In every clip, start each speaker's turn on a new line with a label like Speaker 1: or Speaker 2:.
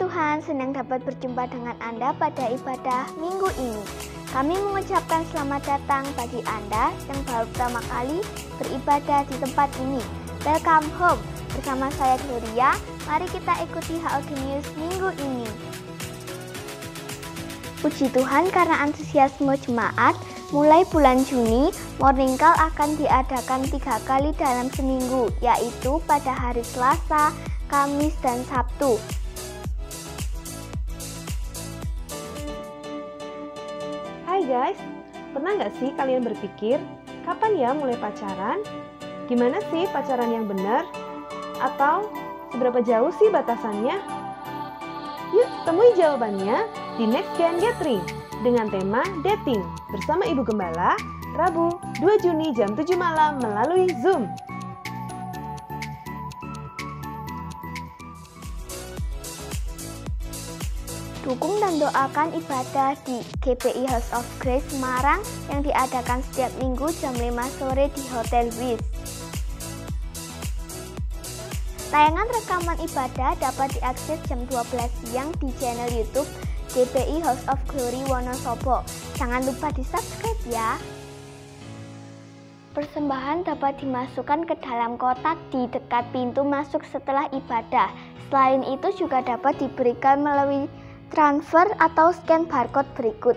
Speaker 1: Tuhan, senang dapat berjumpa dengan Anda pada ibadah minggu ini. Kami mengucapkan selamat datang bagi Anda yang baru pertama kali beribadah di tempat ini. Welcome home. Bersama saya Gloria, mari kita ikuti HOG News minggu ini. Puji Tuhan karena antusiasme jemaat, mulai bulan Juni, Morning Call akan diadakan 3 kali dalam seminggu, yaitu pada hari Selasa, Kamis, dan Sabtu.
Speaker 2: Hai guys, pernah nggak sih kalian berpikir, kapan ya mulai pacaran? Gimana sih pacaran yang benar? Atau seberapa jauh sih batasannya? Yuk temui jawabannya di Next Gen Gathering dengan tema Dating bersama Ibu Gembala, Rabu 2 Juni jam 7 malam melalui Zoom.
Speaker 1: Dukung dan doakan ibadah di GPI House of Grace Semarang yang diadakan setiap minggu jam 5 sore di Hotel Wish. Tayangan rekaman ibadah dapat diakses jam 12 siang di channel YouTube GPI House of Glory Wonosobo. Jangan lupa di-subscribe ya. Persembahan dapat dimasukkan ke dalam kotak di dekat pintu masuk setelah ibadah. Selain itu juga dapat diberikan melalui transfer atau scan barcode berikut.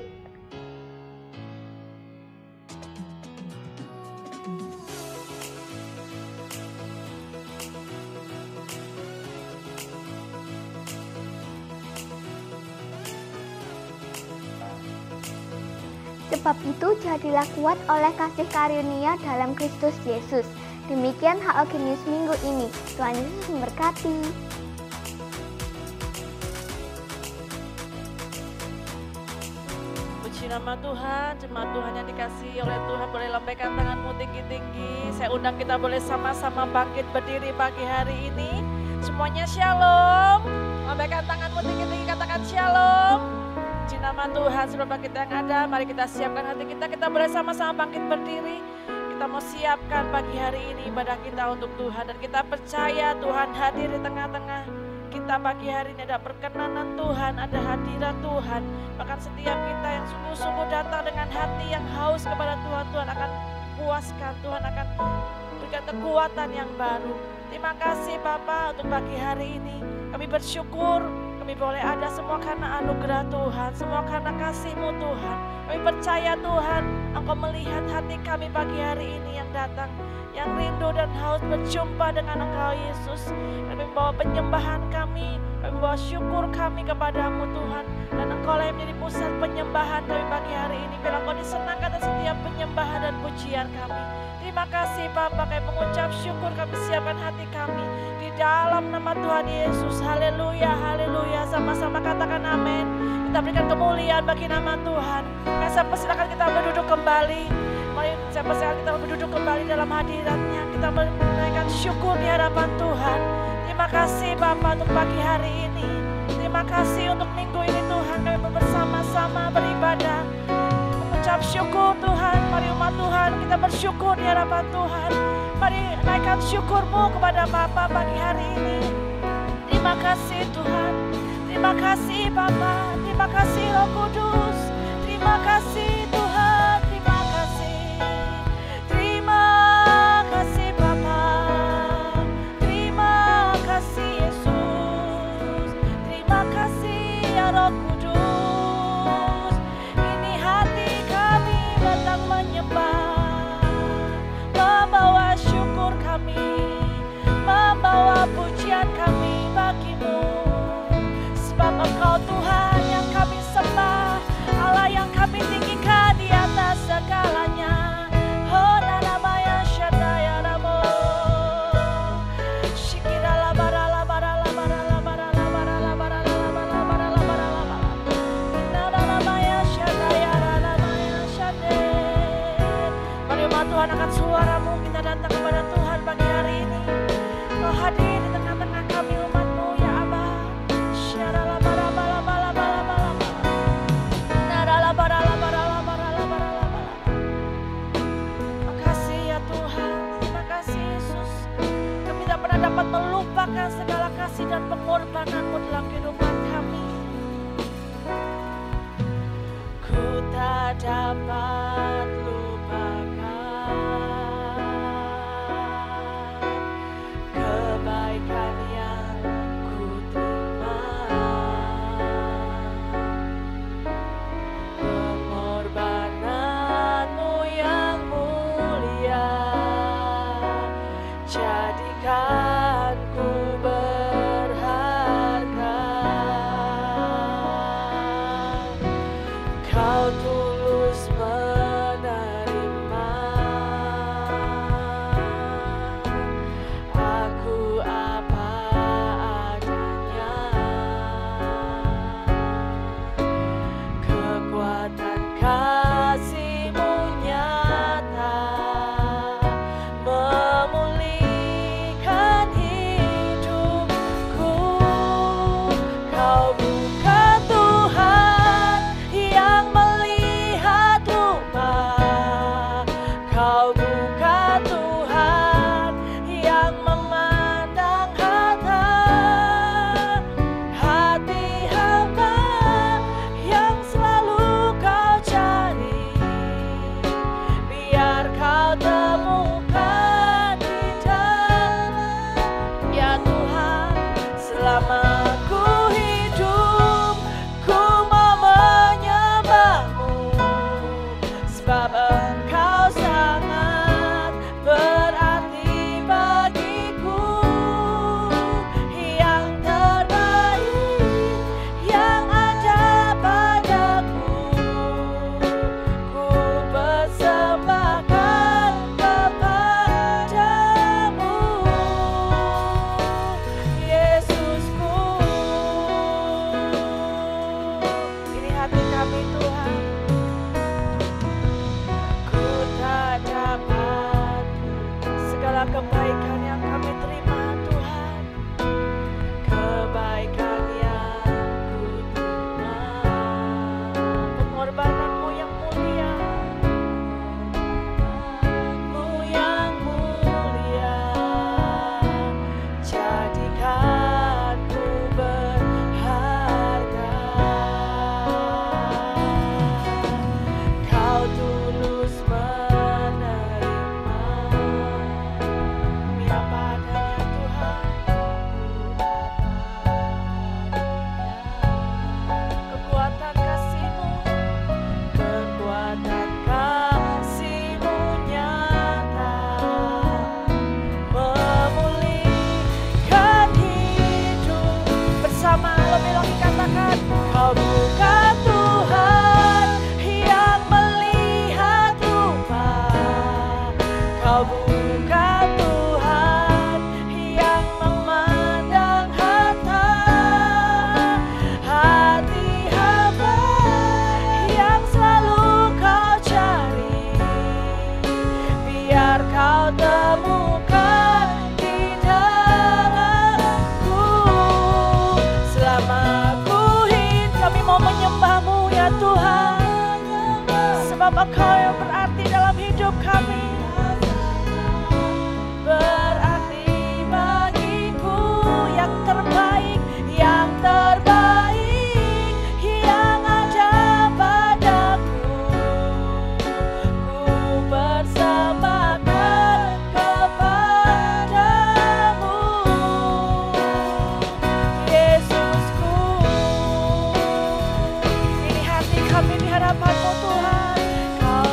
Speaker 1: Sebab itu jadilah kuat oleh kasih karunia dalam Kristus Yesus. Demikian HOG News minggu ini. Tuhan Yesus memberkati.
Speaker 3: Puji nama Tuhan, jemaat Tuhan yang dikasihi oleh Tuhan, boleh lambaikan tanganmu tinggi-tinggi. Saya undang kita boleh sama-sama bangkit berdiri pagi hari ini. Semuanya shalom. Lambaikan tanganmu tinggi-tinggi, katakan shalom. Puji nama Tuhan, seberapa kita yang ada, mari kita siapkan hati kita boleh sama-sama bangkit berdiri. Kita mau siapkan pagi hari ini ibadah kita untuk Tuhan, dan kita percaya Tuhan hadir di tengah-tengah kita pagi hari ini. Ada perkenanan Tuhan, ada hadirat Tuhan. Bahkan setiap kita yang sungguh-sungguh datang dengan hati yang haus kepada Tuhan, Tuhan akan puaskan, Tuhan akan berikan kekuatan yang baru. Terima kasih Bapa untuk pagi hari ini. Kami bersyukur kami boleh ada semua karena anugerah Tuhan, semua karena kasih-Mu Tuhan. Kami percaya Tuhan, Engkau melihat hati kami pagi hari ini yang datang, yang rindu dan haus berjumpa dengan Engkau Yesus. Kami membawa penyembahan kami membawa syukur kami kepadamu Tuhan. Dan Engkau lah yang menjadi pusat penyembahan kami pagi hari ini. Biar Engkau disenangkan atas setiap penyembahan dan pujian kami. Terima kasih Bapa, kami mengucap syukur, kami siapkan hati kami di dalam nama Tuhan Yesus. Haleluya, haleluya. Sama-sama katakan amin. Kita berikan kemuliaan bagi nama Tuhan. Saya persilakan kita berduduk kembali. Mari saya persilakan kita berduduk kembali dalam hadiratnya. Kita menaikkan syukur di hadapan Tuhan. Terima kasih Bapa untuk pagi hari ini. Terima kasih untuk minggu ini Tuhan. Kami bersama-sama beribadah. Mengucap syukur Tuhan. Mari umat Tuhan kita bersyukur di hadapan Tuhan. Mari naikkan syukur-Mu kepada Bapa pagi hari ini. Terima kasih Tuhan. Terima kasih Bapa. Terima kasih Roh Kudus. Terima kasih Tuhan. Terima kasih. Terima kasih Bapa. Terima kasih Yesus. Terima kasih ya Roh Kudus. Ini hati kami datang menyembah, membawa syukur kami, membawa pujian kami bagi-Mu. Sebab Engkau Tuhan yang kami sembah, Allah yang kami tinggikan. dapat lupakan kebaikan yang ku terima, pengorbananmu yang mulia jadikan ku berharga. Kau tulus menerima aku apa adanya, kekuatan kasih-Mu nyata memulihkan hidupku. Kau bukan Tuhan yang melihat rupa, Kau bukan Tuhan yang memandang hati hamba yang selalu Kau cari, biar Kau temukan di dalam. Ya Tuhan, selama ku hidup, ku mau menyembah-Mu, sebab Engkau sangat berarti bagiku. Yang terbaik yang ada padaku, ku persembahkan kepadamu, Yesusku. Ini hati kami Tuhan, ku tak dapat segala kebaikan yang kami terima Tuhan, kebaikan yang ku terima, pengorbanan-Mu yang mulia, Mu yang mulia jadikan ku berharga. Kau tulus menerima kami apa adanya Tuhan, kekuatan kasih-Mu, kekuatan kasih-Mu nyata memulihkan hidup. Bersama lebih lagi katakan, Kau bukan Tuhan yang melihat rupa, Kau bukan Tuhan yang memandang hati hamba yang selalu Kau cari, biar Kau temukan di dalamku. Selama ku hidup, kami mau menyembah-Mu ya Tuhan, sebab Engkau yang berarti dalam hidup kami, berarti bagiku. Yang terbaik yang ada padaku, ku persembahkan kepadamu, Yesusku. Ini hati kami di hadapan-Mu Tuhan, Kau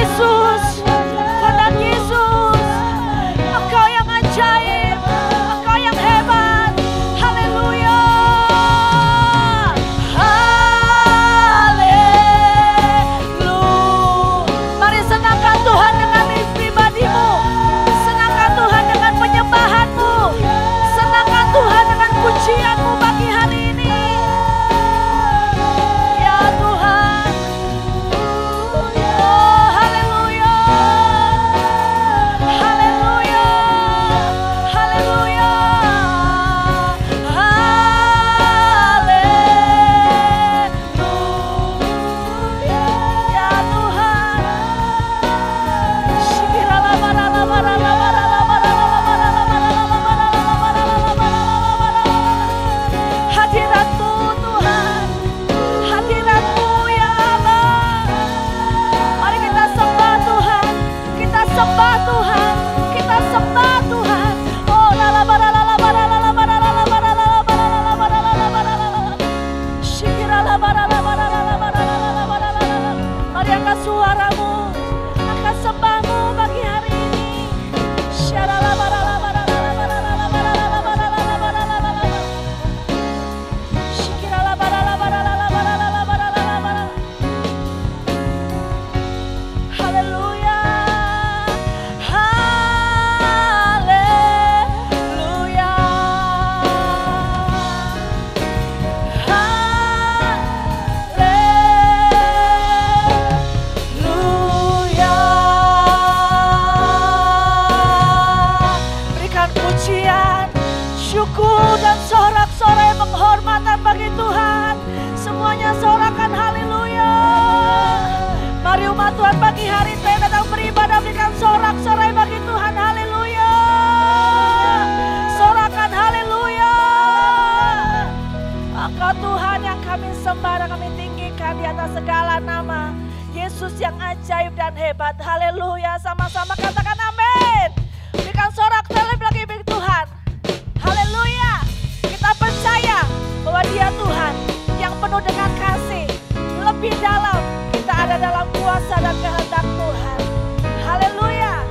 Speaker 3: Yesus, Tuhan Yesus, Engkau yang ajaib, Engkau yang hebat. Haleluya. Mari senangkan Tuhan dengan pribadimu, senangkan Tuhan dengan penyembahanmu, senangkan Tuhan dengan pujianmu pagi hari ini. Ya Tuhan, oh haleluya, haleluya, haleluya, haleluya, ya Tuhan. Hadirat-Mu Tuhan, hadirat-Mu ya Allah. Mari kita sembah Tuhan, kita sembah Tuhan, kita sembah Tuhan. Oh lala bara lala bara lala bara lala bara lala bara lala bara lala bara lala. Syikirala bara lala bara lala bara lala bara lala. Mari angkat suaramu, angkat sembahmu pagi hari ini. Syarala bara lala bara lala bara lala bara lala bara lala bara lala. Syikirala bara lala bara lala bara lala bara lala bara. Haleluya, haleluya, haleluya. Berikan pujian, syukur dan sorak-sorai penghormatan bagi Tuhan. Semuanya sorakan haleluya. Mari umat Tuhan pagi hari ini datang beribadah, berikan sorak-sorai bagi Tuhan. Haleluya. Sorakan haleluya. Engkau Tuhan yang kami sembah dan kami tinggikan di atas segala nama. Yesus yang ajaib dan hebat. Haleluya. Sama-sama katakan amin. Berikan sorak-sorai bagi Tuhan. Haleluya. Kita percaya bahwa Dia Tuhan yang penuh dengan kasih. Lebih dalam kita ada dalam kuasa dan kehendak Tuhan. Haleluya.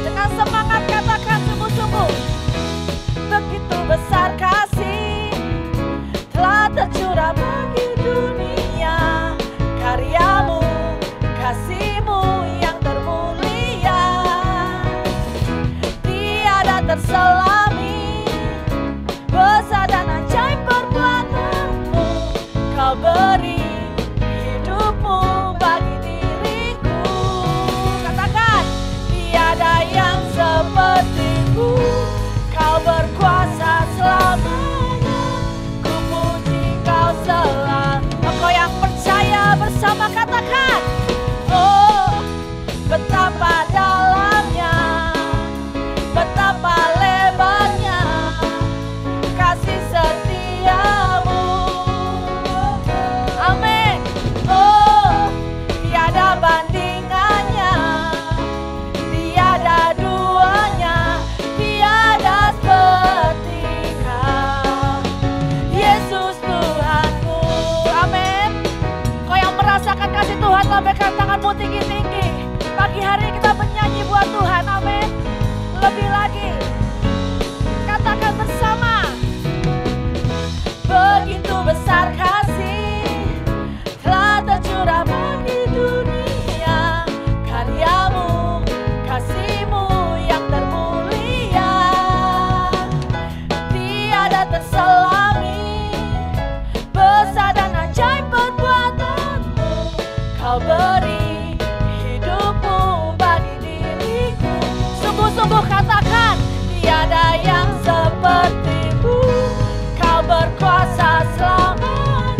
Speaker 3: Dengan semangat katakan sungguh-sungguh. Begitu besar kasih telah tercurah bagi dunia. Karyamu, kasih-Mu yang termulia, tiada terselami. Besar dan ajaib perbuatan-Mu, Kau beri hidupmu bagi diriku. Katakan, tiada yang seperti-Mu, Kau berkuasa selamanya. Ku puji Kau selalu. Engkau yang percaya bersama katakan, oh betapa dalamnya, betapa lebarnya kasih setia-Mu. Amin. Oh tiada bandingannya, tiada duanya, tiada seperti Kau, Yesus Tuhanku. Amin. Kau yang merasakan kasih Tuhan, lambaikan tanganmu tinggi-tinggi. Pagi hari kita menyanyi buat Tuhan. Amin. Lebih lagi katakan bersama. Begitu besar kasih telah tercurah bagi dunia. Karyamu, kasih-Mu yang termulia, tiada terselami. Besar dan ajaib perbuatan-Mu, Kau beri hidupmu bagi diriku. Sungguh-sungguh katakan, tiada yang seperti-Mu, Kau berkuasa selamanya.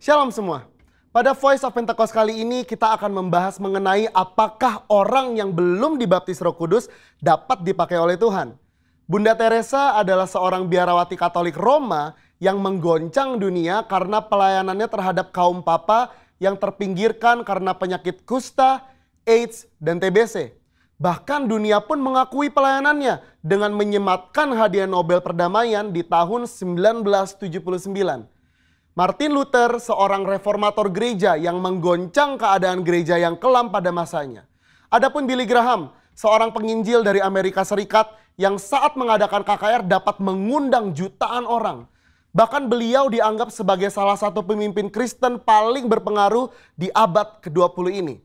Speaker 4: Shalom semua. Pada Voice of Pentecost kali ini kita akan membahas mengenai apakah orang yang belum dibaptis Roh Kudus dapat dipakai oleh Tuhan. Bunda Teresa adalah seorang biarawati Katolik Roma yang menggoncang dunia karena pelayanannya terhadap kaum papa yang terpinggirkan karena penyakit kusta, AIDS, dan TBC. Bahkan dunia pun mengakui pelayanannya dengan menyematkan hadiah Nobel Perdamaian di tahun 1979. Martin Luther, seorang reformator gereja yang menggoncang keadaan gereja yang kelam pada masanya. Adapun Billy Graham, seorang penginjil dari Amerika Serikat yang saat mengadakan KKR dapat mengundang jutaan orang. Bahkan beliau dianggap sebagai salah satu pemimpin Kristen paling berpengaruh di abad ke-20 ini.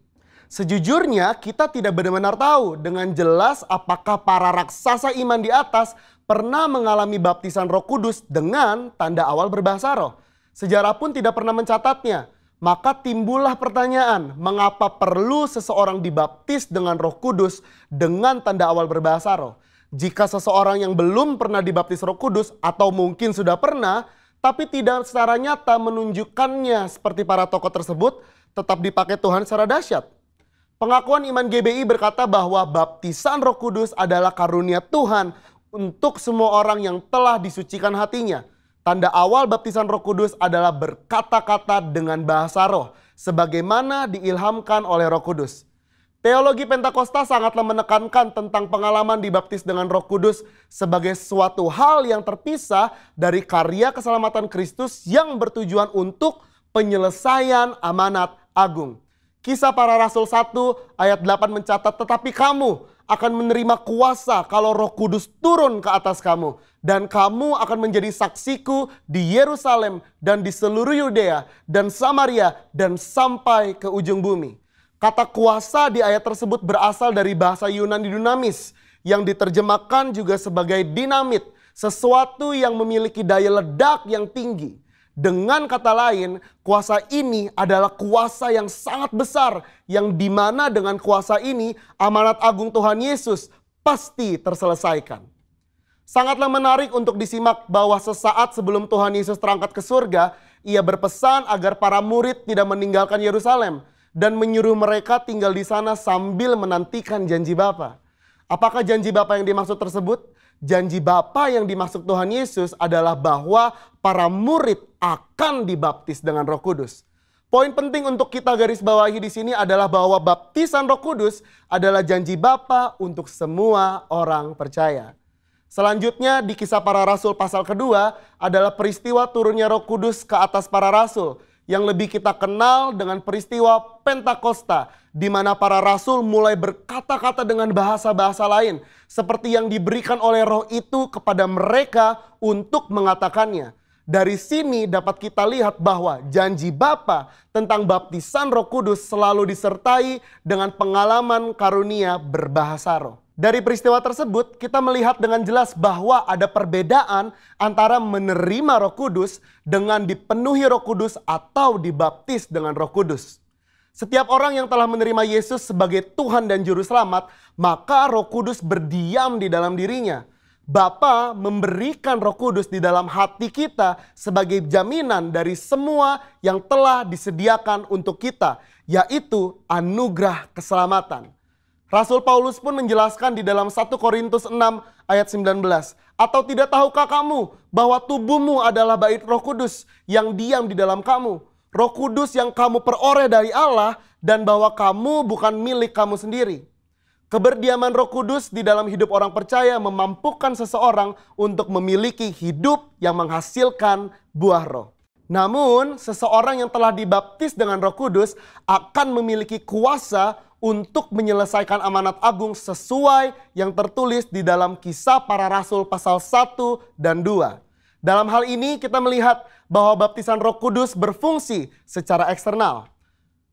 Speaker 4: Sejujurnya kita tidak benar-benar tahu dengan jelas apakah para raksasa iman di atas pernah mengalami baptisan Roh Kudus dengan tanda awal berbahasa roh. Sejarah pun tidak pernah mencatatnya. Maka timbullah pertanyaan, mengapa perlu seseorang dibaptis dengan Roh Kudus dengan tanda awal berbahasa roh? Jika seseorang yang belum pernah dibaptis Roh Kudus atau mungkin sudah pernah, tapi tidak secara nyata menunjukkannya seperti para tokoh tersebut, tetap dipakai Tuhan secara dahsyat. Pengakuan Iman GBI berkata bahwa baptisan Roh Kudus adalah karunia Tuhan untuk semua orang yang telah disucikan hatinya. Tanda awal baptisan Roh Kudus adalah berkata-kata dengan bahasa roh, sebagaimana diilhamkan oleh Roh Kudus. Teologi Pentakosta sangatlah menekankan tentang pengalaman dibaptis dengan Roh Kudus sebagai suatu hal yang terpisah dari karya keselamatan Kristus yang bertujuan untuk penyelesaian amanat agung. Kisah Para Rasul 1 ayat 8 mencatat, tetapi kamu akan menerima kuasa kalau Roh Kudus turun ke atas kamu. Dan kamu akan menjadi saksiku di Yerusalem dan di seluruh Yudea dan Samaria dan sampai ke ujung bumi. Kata kuasa di ayat tersebut berasal dari bahasa Yunani dunamis yang diterjemahkan juga sebagai dinamit, sesuatu yang memiliki daya ledak yang tinggi. Dengan kata lain, kuasa ini adalah kuasa yang sangat besar yang dimana dengan kuasa ini amanat agung Tuhan Yesus pasti terselesaikan. Sangatlah menarik untuk disimak bahwa sesaat sebelum Tuhan Yesus terangkat ke surga, ia berpesan agar para murid tidak meninggalkan Yerusalem dan menyuruh mereka tinggal di sana sambil menantikan janji Bapa. Apakah janji Bapa yang dimaksud tersebut? Janji Bapa yang dimaksud Tuhan Yesus adalah bahwa para murid akan dibaptis dengan Roh Kudus. Poin penting untuk kita garis bawahi di sini adalah bahwa baptisan Roh Kudus adalah janji Bapa untuk semua orang percaya. Selanjutnya di Kisah Para Rasul pasal kedua adalah peristiwa turunnya Roh Kudus ke atas para rasul yang lebih kita kenal dengan peristiwa Pentakosta, di mana para rasul mulai berkata-kata dengan bahasa-bahasa lain seperti yang diberikan oleh Roh itu kepada mereka untuk mengatakannya. Dari sini dapat kita lihat bahwa janji Bapa tentang baptisan Roh Kudus selalu disertai dengan pengalaman karunia berbahasa roh. Dari peristiwa tersebut kita melihat dengan jelas bahwa ada perbedaan antara menerima Roh Kudus dengan dipenuhi Roh Kudus atau dibaptis dengan Roh Kudus. Setiap orang yang telah menerima Yesus sebagai Tuhan dan Juru Selamat, maka Roh Kudus berdiam di dalam dirinya. Bapa memberikan Roh Kudus di dalam hati kita sebagai jaminan dari semua yang telah disediakan untuk kita, yaitu anugerah keselamatan. Rasul Paulus pun menjelaskan di dalam 1 Korintus 6 ayat 19. Atau tidak tahukah kamu bahwa tubuhmu adalah bait Roh Kudus yang diam di dalam kamu? Roh Kudus yang kamu peroleh dari Allah dan bahwa kamu bukan milik kamu sendiri. Keberdiaman Roh Kudus di dalam hidup orang percaya memampukan seseorang untuk memiliki hidup yang menghasilkan buah roh. Namun seseorang yang telah dibaptis dengan Roh Kudus akan memiliki kuasa untuk menyelesaikan amanat agung sesuai yang tertulis di dalam Kisah Para Rasul pasal 1 dan 2. Dalam hal ini kita melihat bahwa baptisan Roh Kudus berfungsi secara eksternal.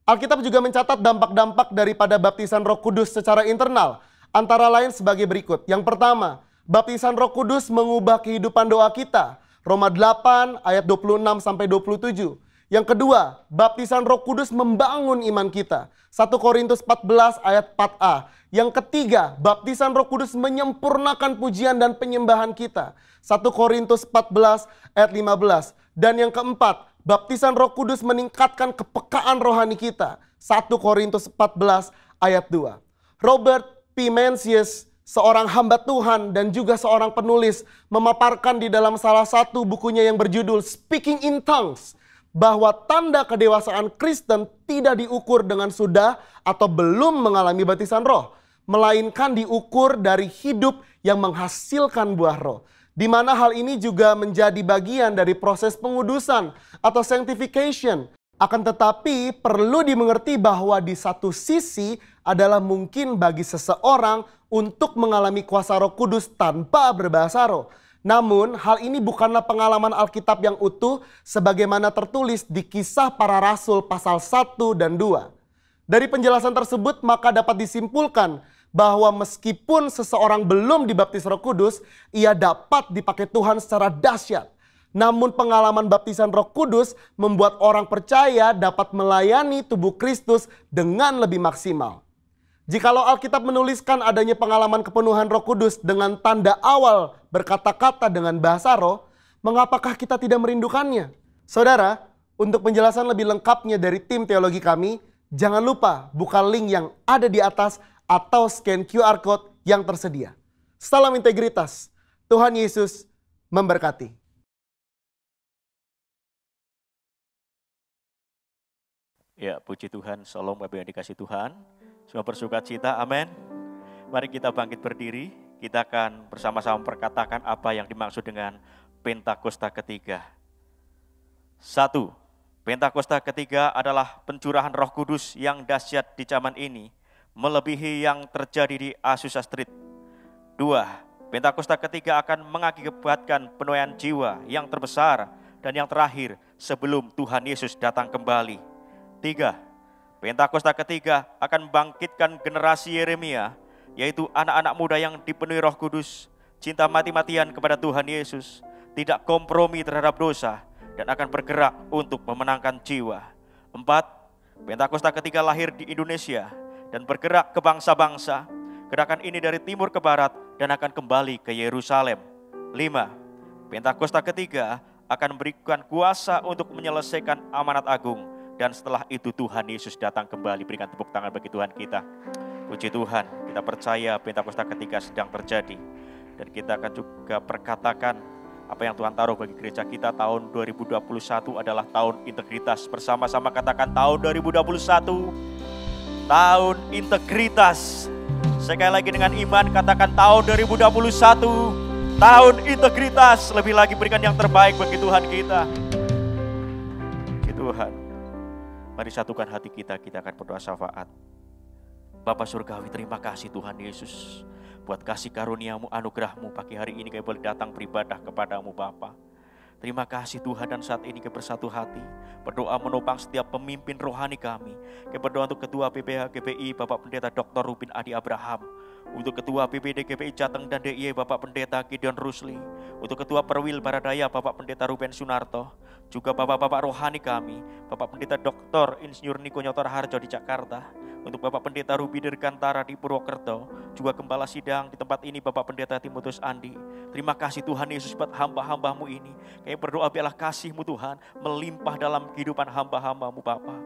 Speaker 4: Alkitab juga mencatat dampak-dampak daripada baptisan Roh Kudus secara internal, antara lain sebagai berikut. Yang pertama, baptisan Roh Kudus mengubah kehidupan doa kita. Roma 8 ayat 26-27. Yang kedua, baptisan Roh Kudus membangun iman kita. 1 Korintus 14 ayat 4a. Yang ketiga, baptisan Roh Kudus menyempurnakan pujian dan penyembahan kita. 1 Korintus 14 ayat 15. Dan yang keempat, Baptisan Roh Kudus meningkatkan kepekaan rohani kita. 1 Korintus 14 ayat 2. Robert P. Mencius, seorang hamba Tuhan dan juga seorang penulis, memaparkan di dalam salah satu bukunya yang berjudul Speaking in Tongues, bahwa tanda kedewasaan Kristen tidak diukur dengan sudah atau belum mengalami baptisan roh, melainkan diukur dari hidup yang menghasilkan buah roh. Di mana hal ini juga menjadi bagian dari proses pengudusan atau sanctification. Akan tetapi perlu dimengerti bahwa di satu sisi adalah mungkin bagi seseorang untuk mengalami kuasa Roh Kudus tanpa berbahasa roh. Namun hal ini bukanlah pengalaman Alkitab yang utuh sebagaimana tertulis di Kisah Para Rasul pasal 1 dan 2. Dari penjelasan tersebut maka dapat disimpulkan bahwa meskipun seseorang belum dibaptis Roh Kudus, ia dapat dipakai Tuhan secara dahsyat. Namun pengalaman baptisan Roh Kudus membuat orang percaya dapat melayani tubuh Kristus dengan lebih maksimal. Jikalau Alkitab menuliskan adanya pengalaman kepenuhan Roh Kudus dengan tanda awal berkata-kata dengan bahasa roh, mengapakah kita tidak merindukannya? Saudara, untuk penjelasan lebih lengkapnya dari tim teologi kami, jangan lupa buka link yang ada di atas atau scan QR Code yang tersedia. Salam integritas. Tuhan Yesus memberkati.
Speaker 5: Ya, puji Tuhan, shalom Bapak yang dikasih Tuhan. Semua bersuka cita, amin. Mari kita bangkit berdiri, kita akan bersama-sama perkatakan apa yang dimaksud dengan Pentakosta ketiga. 1. Pentakosta ketiga adalah pencurahan Roh Kudus yang dahsyat di zaman ini, melebihi yang terjadi di Azusa Street. 2. Pentakosta ketiga akan mengakibatkan penuaian jiwa yang terbesar dan yang terakhir sebelum Tuhan Yesus datang kembali. 3. Pentakosta ketiga akan membangkitkan generasi Yeremia, yaitu anak-anak muda yang dipenuhi Roh Kudus, cinta mati-matian kepada Tuhan Yesus, tidak kompromi terhadap dosa, dan akan bergerak untuk memenangkan jiwa. 4. Pentakosta ketiga lahir di Indonesia dan bergerak ke bangsa-bangsa. Gerakan ini dari timur ke barat dan akan kembali ke Yerusalem. 5. Pentakosta ketiga akan memberikan kuasa untuk menyelesaikan amanat agung. Dan setelah itu Tuhan Yesus datang kembali. Berikan tepuk tangan bagi Tuhan kita. Puji Tuhan, kita percaya Pentakosta ketiga sedang terjadi. Dan kita akan juga perkatakan apa yang Tuhan taruh bagi gereja kita. Tahun 2021 adalah tahun integritas. Bersama-sama katakan tahun 2021. Tahun integritas. Sekali lagi dengan iman katakan tahun 2021. Tahun integritas. Lebih lagi berikan yang terbaik bagi Tuhan kita. Tuhan, mari satukan hati kita akan berdoa syafaat. Bapa Surgawi, terima kasih Tuhan Yesus. Buat kasih karuniamu, anugerahmu pagi hari ini kami boleh datang beribadah kepadamu Bapa. Terima kasih Tuhan, dan saat ini kami bersatu hati berdoa menopang setiap pemimpin rohani kami. Kami berdoa untuk Ketua PPH GPI Bapak Pendeta Dr. Rubin Adi Abraham, untuk Ketua PPD GPI Jateng dan DIY Bapak Pendeta Gideon Rusli, untuk Ketua Perwil Baradaya Bapak Pendeta Ruben Sunarto, juga Bapak-Bapak rohani kami, Bapak Pendeta Dr. Insinyur Niko Nyotor Harjo di Jakarta, untuk Bapak Pendeta Ruby Dirgantara di Purwokerto, juga Gembala Sidang di tempat ini Bapak Pendeta Timotius Andi. Terima kasih Tuhan Yesus buat hamba-hambamu ini. Kami berdoa biarlah kasih-Mu Tuhan melimpah dalam kehidupan hamba-hambamu Bapa.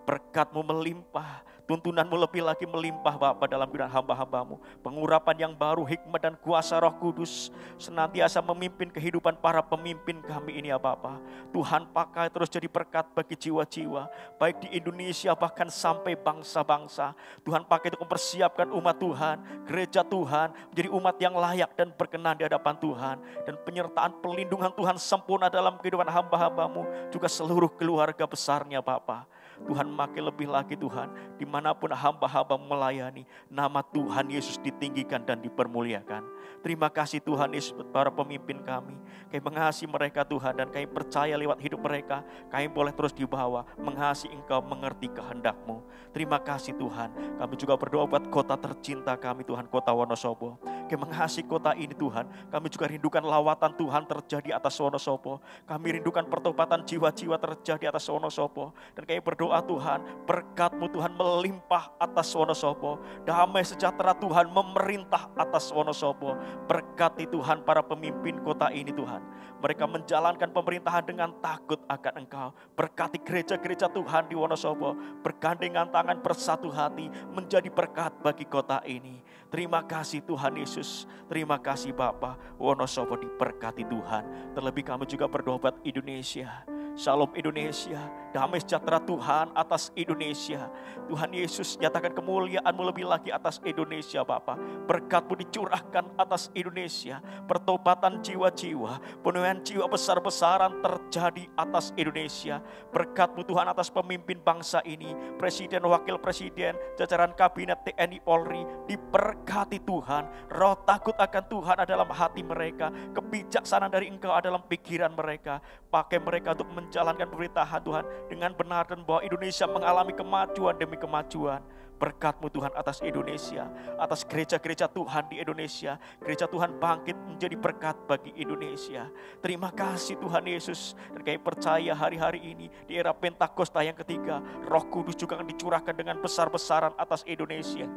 Speaker 5: Berkat-Mu melimpah, tuntunan-Mu lebih lagi melimpah Bapa dalam kehidupan hamba-hambamu. Pengurapan yang baru, hikmat dan kuasa Roh Kudus senantiasa memimpin kehidupan para pemimpin kami ini ya Bapa. Tuhan pakai terus jadi berkat bagi jiwa-jiwa, baik di Indonesia bahkan sampai bangsa-bangsa. Tuhan pakai untuk mempersiapkan umat Tuhan, gereja Tuhan menjadi umat yang layak dan berkenan di hadapan Tuhan. Dan penyertaan perlindungan Tuhan sempurna dalam kehidupan hamba-hambamu, juga seluruh keluarga besarnya Bapa. Tuhan makin lebih lagi Tuhan, dimanapun hamba-hamba melayani, nama Tuhan Yesus ditinggikan dan dipermuliakan. Terima kasih Tuhan Yesus para pemimpin kami. Kami mengasihi mereka Tuhan, dan kami percaya lewat hidup mereka, kami boleh terus dibawa mengasihi Engkau, mengerti kehendak-Mu. Terima kasih Tuhan. Kami juga berdoa buat kota tercinta kami Tuhan, kota Wonosobo. Kami mengasihi kota ini Tuhan. Kami juga rindukan lawatan Tuhan terjadi atas Wonosobo. Kami rindukan pertobatan jiwa-jiwa terjadi atas Wonosobo. Dan kami berdoa Tuhan, berkat-Mu Tuhan melimpah atas Wonosobo. Damai sejahtera Tuhan memerintah atas Wonosobo. Berkati Tuhan para pemimpin kota ini Tuhan. Mereka menjalankan pemerintahan dengan takut akan Engkau. Berkati gereja-gereja Tuhan di Wonosobo. Bergandengan tangan bersatu hati menjadi berkat bagi kota ini. Terima kasih Tuhan Yesus. Terima kasih Bapa. Wonosobo diberkati Tuhan. Terlebih kami juga berdoa buat Indonesia. Shalom Indonesia, damai sejahtera Tuhan atas Indonesia. Tuhan Yesus nyatakan kemuliaan-Mu lebih lagi atas Indonesia Bapa. Berkat-Mu dicurahkan atas Indonesia. Pertobatan jiwa-jiwa, penuhan jiwa besar-besaran terjadi atas Indonesia. Berkat-Mu Tuhan atas pemimpin bangsa ini, Presiden, Wakil Presiden, jajaran Kabinet TNI Polri, diberkati Tuhan. Roh takut akan Tuhan ada dalam hati mereka, kebijaksanaan dari Engkau ada dalam pikiran mereka. Pakai mereka untuk menjalankan pemerintahan Tuhan dengan benar dan bahwa Indonesia mengalami kemajuan demi kemajuan. Berkat-Mu Tuhan atas Indonesia, atas gereja-gereja Tuhan di Indonesia. Gereja Tuhan bangkit menjadi berkat bagi Indonesia. Terima kasih Tuhan Yesus. Dan kami percaya hari-hari ini di era Pentakosta yang ketiga, Roh Kudus juga akan dicurahkan dengan besar-besaran atas Indonesia.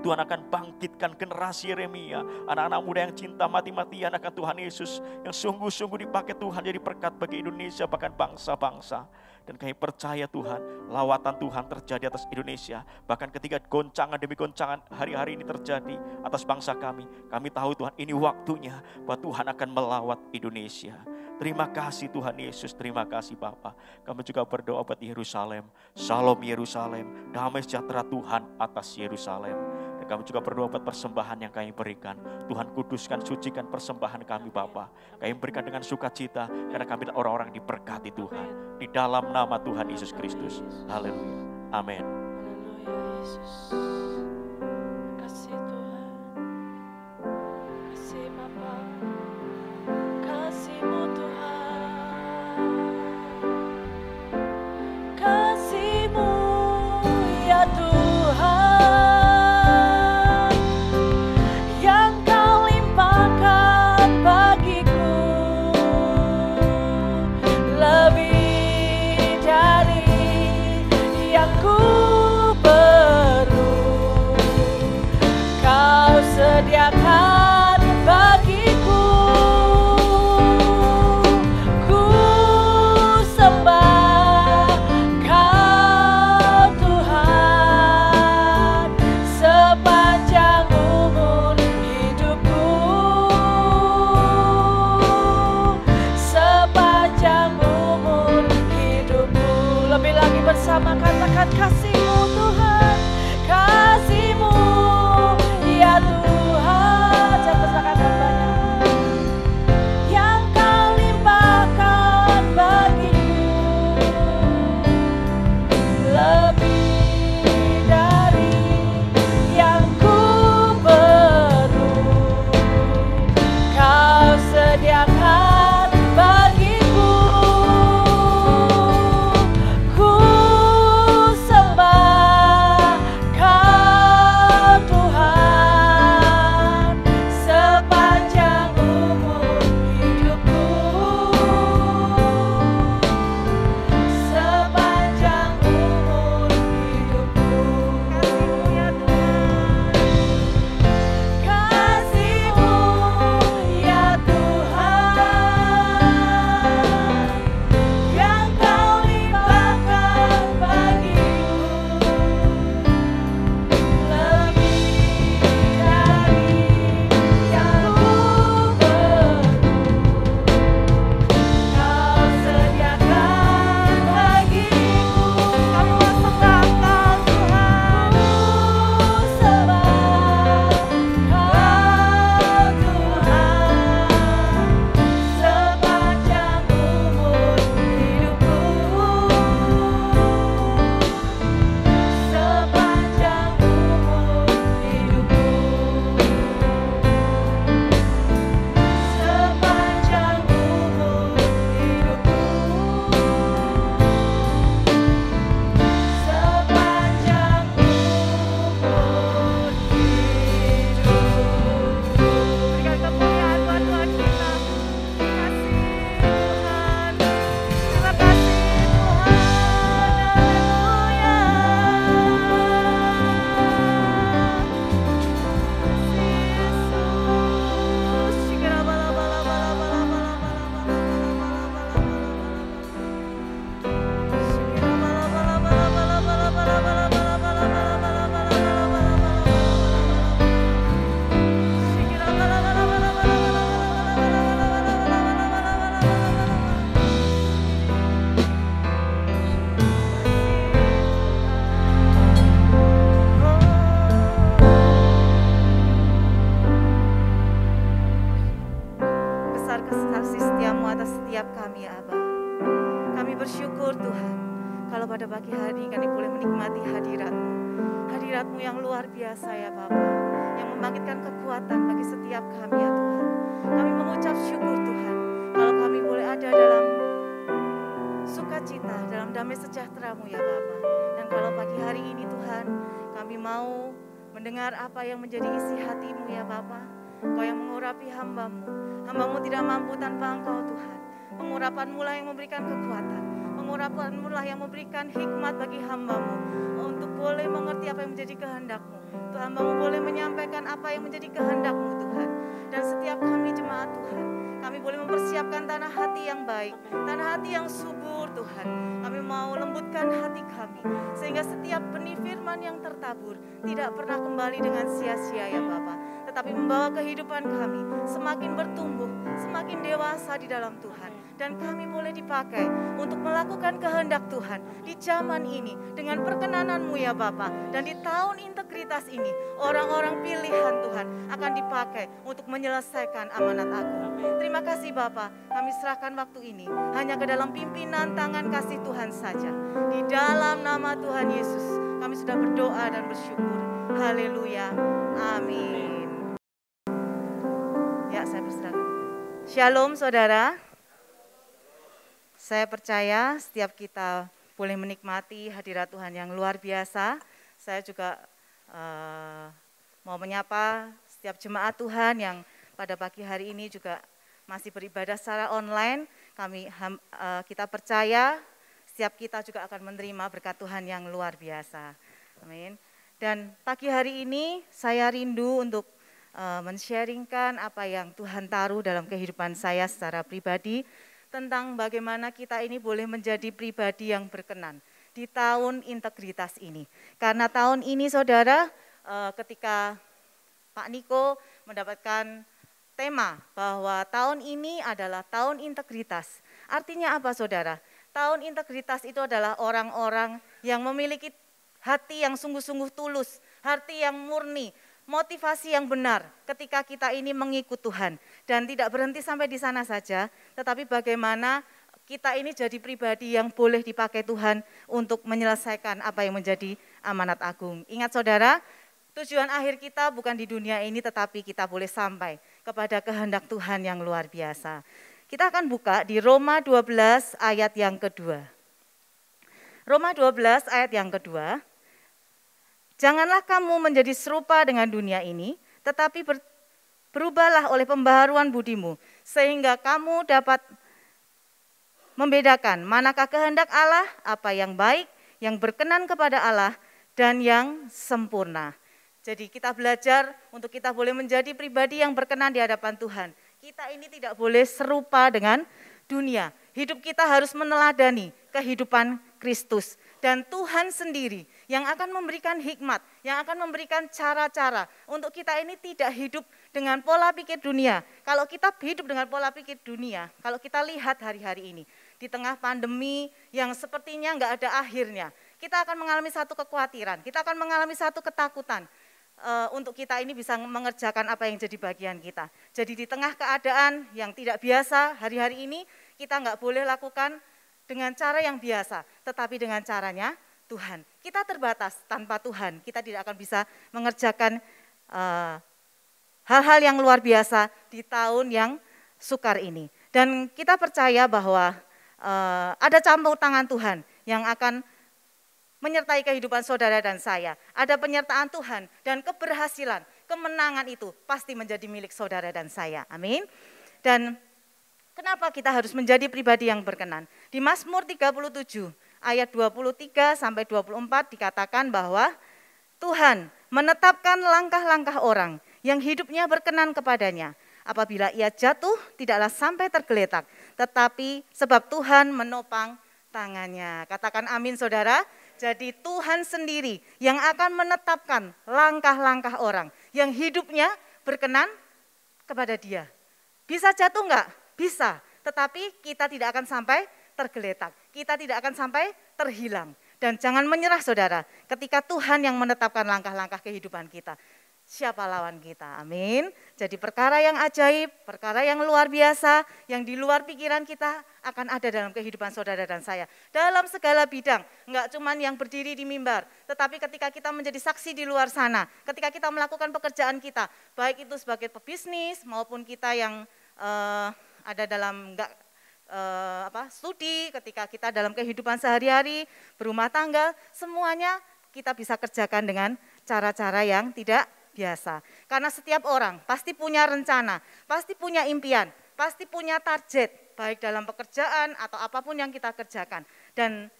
Speaker 5: Tuhan akan bangkitkan generasi Yeremia, anak-anak muda yang cinta mati-matian akan Tuhan Yesus, yang sungguh-sungguh dipakai Tuhan jadi berkat bagi Indonesia bahkan bangsa-bangsa. Dan kami percaya Tuhan, lawatan Tuhan terjadi atas Indonesia. Bahkan ketika goncangan demi goncangan hari-hari ini terjadi atas bangsa kami tahu Tuhan ini waktunya bahwa Tuhan akan melawat Indonesia. Terima kasih Tuhan Yesus, terima kasih Bapa. Kami juga berdoa buat Yerusalem. Shalom Yerusalem, damai sejahtera Tuhan atas Yerusalem. Dan kami juga berdoa buat persembahan yang kami berikan. Tuhan kuduskan, sucikan persembahan kami Bapa. Kami berikan dengan sukacita karena kami orang-orang diberkati Tuhan. Di dalam nama Tuhan Yesus Kristus. Haleluya. Amin.
Speaker 3: Haleluya Yesus. Kasih Tuhan. Kasih Bapa. Kasih-Mu Tuhan. Kasih-Mu ya Tuhan. Yang Kau limpahkan bagiku. Lebih dari yang ku perlu.
Speaker 6: hadirat-Mu yang luar biasa ya Bapa, yang membangkitkan kekuatan bagi setiap kami ya Tuhan. Kami mengucap syukur Tuhan, kalau kami boleh ada dalam sukacita, dalam damai sejahtera-Mu ya Bapa. Dan kalau pagi hari ini Tuhan, kami mau mendengar apa yang menjadi isi hati-Mu ya Bapa. Kau yang mengurapi hamba-Mu, hamba-Mu tidak mampu tanpa Engkau Tuhan. Pengurapan-Mu lah yang memberikan kekuatan, pengurapan-Mu lah yang memberikan hikmat bagi hamba-Mu untuk boleh mengerti apa yang menjadi kehendak-Mu. Tuhan, hamba-Mu boleh menyampaikan apa yang menjadi kehendak-Mu Tuhan. Dan setiap kami jemaat Tuhan, kami boleh mempersiapkan tanah hati yang baik, tanah hati yang subur Tuhan. Kami mau lembutkan hati kami, sehingga setiap benih firman yang tertabur tidak pernah kembali dengan sia-sia ya Bapa, tetapi membawa kehidupan kami semakin bertumbuh, semakin dewasa di dalam Tuhan. Dan kami boleh dipakai untuk melakukan kehendak Tuhan di zaman ini dengan perkenanan-Mu ya Bapa. Dan di tahun integritas ini, orang-orang pilihan Tuhan akan dipakai untuk menyelesaikan amanat agung. Terima kasih Bapa, kami serahkan waktu ini hanya ke dalam pimpinan tangan kasih Tuhan saja. Di dalam nama Tuhan Yesus, kami sudah berdoa dan bersyukur. Haleluya, amin. Ya, saya berserah. Shalom saudara. Saya percaya setiap kita boleh menikmati hadirat Tuhan yang luar biasa. Saya juga mau menyapa setiap jemaat Tuhan yang pada pagi hari ini juga masih beribadah secara online. Kita percaya setiap kita juga akan menerima berkat Tuhan yang luar biasa. Amin. Dan pagi hari ini saya rindu untuk men-sharingkan apa yang Tuhan taruh dalam kehidupan saya secara pribadi, tentang bagaimana kita ini boleh menjadi pribadi yang berkenan di tahun integritas ini. Karena tahun ini saudara, ketika Pak Niko mendapatkan tema bahwa tahun ini adalah tahun integritas. Artinya apa saudara? Tahun integritas itu adalah orang-orang yang memiliki hati yang sungguh-sungguh tulus, hati yang murni, motivasi yang benar ketika kita ini mengikut Tuhan. Dan tidak berhenti sampai di sana saja, tetapi bagaimana kita ini jadi pribadi yang boleh dipakai Tuhan untuk menyelesaikan apa yang menjadi amanat agung. Ingat saudara, tujuan akhir kita bukan di dunia ini, tetapi kita boleh sampai kepada kehendak Tuhan yang luar biasa. Kita akan buka di Roma 12 ayat yang kedua. Roma 12 ayat yang kedua. Janganlah kamu menjadi serupa dengan dunia ini, tetapi berubahlah oleh pembaharuan budimu, sehingga kamu dapat membedakan manakah kehendak Allah, apa yang baik, yang berkenan kepada Allah, dan yang sempurna. Jadi kita belajar untuk kita boleh menjadi pribadi yang berkenan di hadapan Tuhan. Kita ini tidak boleh serupa dengan dunia. Hidup kita harus meneladani kehidupan Kristus. Dan Tuhan sendiri yang akan memberikan hikmat, yang akan memberikan cara-cara untuk kita ini tidak hidup dengan pola pikir dunia. Kalau kita hidup dengan pola pikir dunia, kalau kita lihat hari-hari ini, di tengah pandemi yang sepertinya enggak ada akhirnya, kita akan mengalami satu kekhawatiran, kita akan mengalami satu ketakutan untuk kita ini bisa mengerjakan apa yang jadi bagian kita. Jadi di tengah keadaan yang tidak biasa hari-hari ini, kita enggak boleh lakukan dengan cara yang biasa, tetapi dengan caranya Tuhan. Kita terbatas, tanpa Tuhan kita tidak akan bisa mengerjakan hal-hal yang luar biasa di tahun yang sukar ini. Dan kita percaya bahwa ada campur tangan Tuhan yang akan menyertai kehidupan saudara dan saya. Ada penyertaan Tuhan dan keberhasilan, kemenangan itu pasti menjadi milik saudara dan saya. Amin. Dan kenapa kita harus menjadi pribadi yang berkenan? Di Mazmur 37 ayat 23 sampai 24 dikatakan bahwa Tuhan menetapkan langkah-langkah orang yang hidupnya berkenan kepadanya. Apabila ia jatuh tidaklah sampai tergeletak, tetapi sebab Tuhan menopang tangannya. Katakan amin saudara. Jadi Tuhan sendiri yang akan menetapkan langkah-langkah orang yang hidupnya berkenan kepada Dia. Bisa jatuh enggak? Bisa, tetapi kita tidak akan sampai tergeletak. Kita tidak akan sampai terhilang. Dan jangan menyerah saudara, ketika Tuhan yang menetapkan langkah-langkah kehidupan kita. siapa lawan kita. Amin. Jadi perkara yang ajaib, perkara yang luar biasa, yang di luar pikiran kita akan ada dalam kehidupan saudara dan saya. Dalam segala bidang, enggak cuman yang berdiri di mimbar, tetapi ketika kita menjadi saksi di luar sana, ketika kita melakukan pekerjaan kita, baik itu sebagai pebisnis maupun kita yang ada dalam studi, ketika kita dalam kehidupan sehari-hari, berumah tangga, semuanya kita bisa kerjakan dengan cara-cara yang tidak biasa. Karena setiap orang pasti punya rencana, pasti punya impian, pasti punya target, baik dalam pekerjaan atau apapun yang kita kerjakan. Dan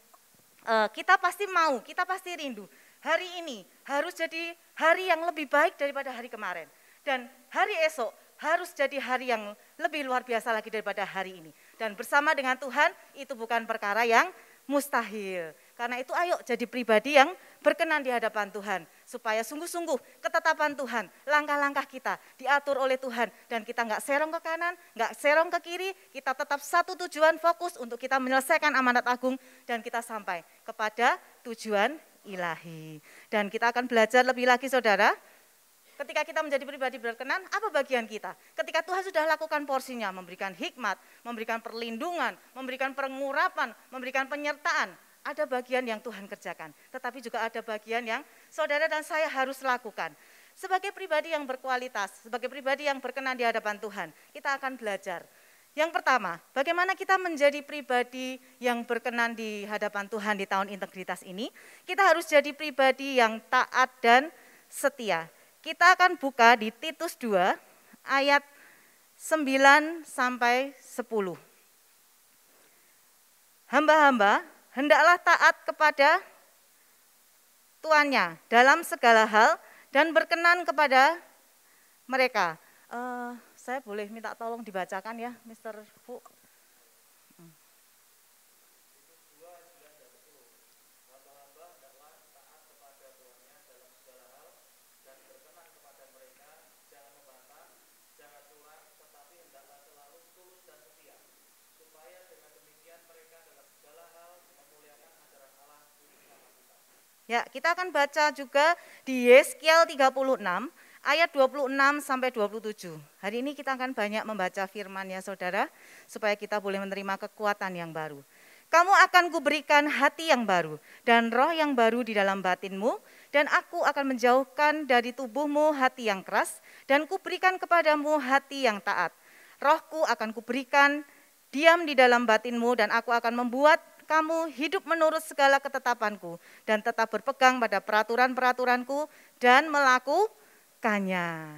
Speaker 6: kita pasti mau, kita pasti rindu. Hari ini harus jadi hari yang lebih baik daripada hari kemarin. Dan hari esok harus jadi hari yang lebih luar biasa lagi daripada hari ini. Dan bersama dengan Tuhan itu bukan perkara yang mustahil. Karena itu ayo jadi pribadi yang berkenan di hadapan Tuhan. Supaya sungguh-sungguh ketetapan Tuhan, langkah-langkah kita diatur oleh Tuhan. Dan kita nggak serong ke kanan, nggak serong ke kiri, kita tetap satu tujuan fokus untuk kita menyelesaikan amanat agung. Dan kita sampai kepada tujuan ilahi. Dan kita akan belajar lebih lagi saudara. Ketika kita menjadi pribadi berkenan, apa bagian kita? Ketika Tuhan sudah lakukan porsinya, memberikan hikmat, memberikan perlindungan, memberikan pengurapan, memberikan penyertaan, ada bagian yang Tuhan kerjakan. Tetapi juga ada bagian yang saudara dan saya harus lakukan. Sebagai pribadi yang berkualitas, sebagai pribadi yang berkenan di hadapan Tuhan, kita akan belajar. Yang pertama, bagaimana kita menjadi pribadi yang berkenan di hadapan Tuhan di tahun integritas ini? Kita harus jadi pribadi yang taat dan setia. Kita akan buka di Titus 2 ayat 9 sampai 10. Hamba-hamba hendaklah taat kepada tuannya dalam segala hal dan berkenan kepada mereka. Saya boleh minta tolong dibacakan ya, Mr. Fu. Ya, kita akan baca juga di Yeskiel 36 ayat 26 sampai 27. Hari ini kita akan banyak membaca firman ya saudara, supaya kita boleh menerima kekuatan yang baru. Kamu akan kuberikan hati yang baru dan roh yang baru di dalam batinmu, dan aku akan menjauhkan dari tubuhmu hati yang keras, dan kuberikan kepadamu hati yang taat. Rohku akan kuberikan diam di dalam batinmu, dan aku akan membuat kamu hidup menurut segala ketetapanku dan tetap berpegang pada peraturan-peraturanku dan melakukannya.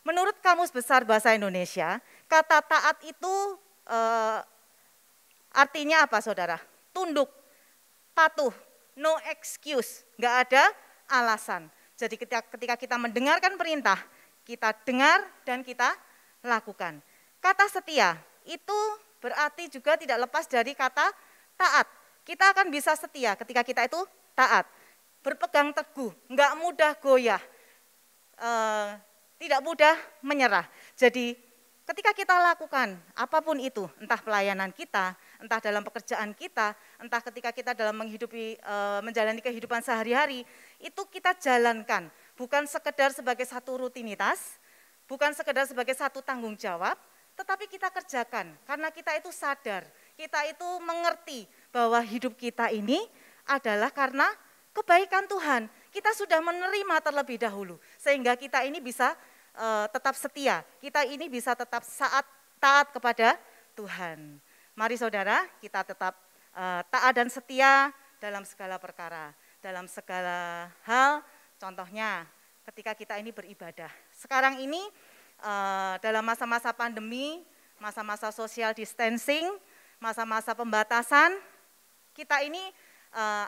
Speaker 6: Menurut Kamus Besar Bahasa Indonesia, kata taat itu artinya apa saudara? Tunduk, patuh, no excuse, nggak ada alasan. Jadi ketika kita mendengarkan perintah, kita dengar dan kita lakukan. Kata setia itu berarti juga tidak lepas dari kata taat. Kita akan bisa setia ketika kita itu taat, berpegang teguh, enggak mudah goyah, tidak mudah menyerah. Jadi ketika kita lakukan apapun itu, entah pelayanan kita, entah dalam pekerjaan kita, entah ketika kita dalam menjalani kehidupan sehari-hari, itu kita jalankan, bukan sekedar sebagai satu rutinitas, bukan sekedar sebagai satu tanggung jawab, tetapi kita kerjakan karena kita itu sadar, kita itu mengerti bahwa hidup kita ini adalah karena kebaikan Tuhan. Kita sudah menerima terlebih dahulu sehingga kita ini bisa tetap setia, kita ini bisa tetap taat kepada Tuhan. Mari saudara, kita tetap taat dan setia dalam segala perkara, dalam segala hal. Contohnya ketika kita ini beribadah. Sekarang ini dalam masa-masa pandemi, masa-masa social distancing, masa-masa pembatasan, kita ini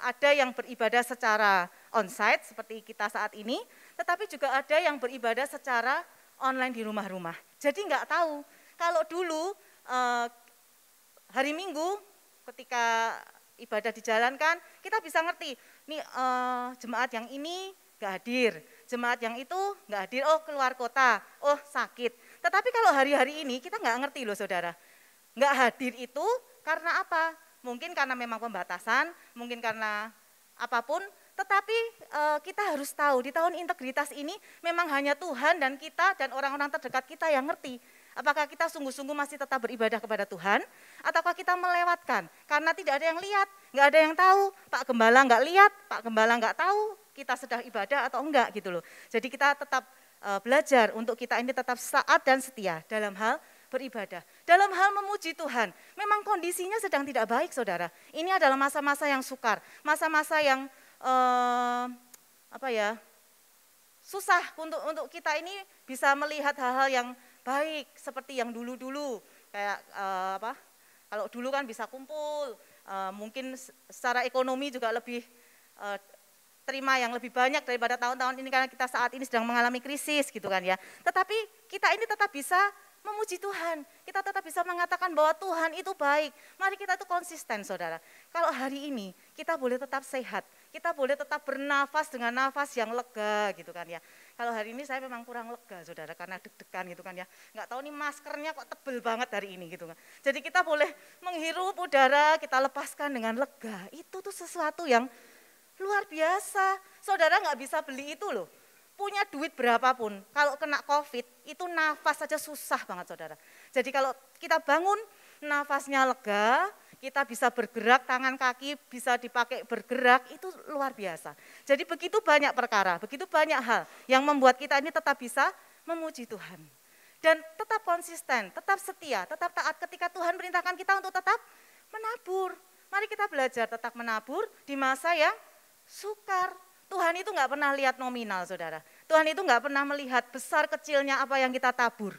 Speaker 6: ada yang beribadah secara onsite seperti kita saat ini, tetapi juga ada yang beribadah secara online di rumah-rumah. Jadi nggak tahu, kalau dulu hari Minggu ketika ibadah dijalankan, kita bisa ngerti, nih jemaat yang ini nggak hadir, jemaat yang itu nggak hadir, oh keluar kota, oh sakit. Tetapi kalau hari-hari ini kita nggak ngerti loh saudara, nggak hadir itu karena apa? Mungkin karena memang pembatasan, mungkin karena apapun, Tetapi kita harus tahu di tahun integritas ini memang hanya Tuhan dan kita dan orang-orang terdekat kita yang ngerti. Apakah kita sungguh-sungguh masih tetap beribadah kepada Tuhan, ataukah kita melewatkan karena tidak ada yang lihat, nggak ada yang tahu, Pak Gembala nggak lihat, Pak Gembala nggak tahu kita sedang ibadah atau enggak gitu loh. Jadi kita tetap belajar untuk kita ini tetap taat dan setia dalam hal beribadah. Dalam hal memuji Tuhan, memang kondisinya sedang tidak baik saudara. Ini adalah masa-masa yang sukar, masa-masa yang susah untuk kita ini bisa melihat hal-hal yang baik seperti yang dulu-dulu. Kayak kalau dulu kan bisa kumpul, mungkin secara ekonomi juga lebih terima yang lebih banyak daripada tahun-tahun ini karena kita saat ini sedang mengalami krisis gitu kan ya. Tetapi kita ini tetap bisa memuji Tuhan, kita tetap bisa mengatakan bahwa Tuhan itu baik. Mari kita itu konsisten saudara. Kalau hari ini kita boleh tetap sehat, kita boleh tetap bernafas dengan nafas yang lega gitu kan ya. Kalau hari ini saya memang kurang lega saudara karena deg-degan gitu kan ya. Nggak tahu nih maskernya kok tebel banget hari ini gitu kan. Jadi kita boleh menghirup udara, kita lepaskan dengan lega. Itu tuh sesuatu yang luar biasa. Saudara nggak bisa beli itu loh. Punya duit berapapun, kalau kena COVID itu nafas saja susah banget saudara. Jadi kalau kita bangun, nafasnya lega, kita bisa bergerak, tangan kaki bisa dipakai bergerak, itu luar biasa. Jadi begitu banyak perkara, begitu banyak hal yang membuat kita ini tetap bisa memuji Tuhan. Dan tetap konsisten, tetap setia, tetap taat ketika Tuhan perintahkan kita untuk tetap menabur. Mari kita belajar tetap menabur di masa yang sukar. Tuhan itu nggak pernah lihat nominal saudara. Tuhan itu nggak pernah melihat besar kecilnya apa yang kita tabur.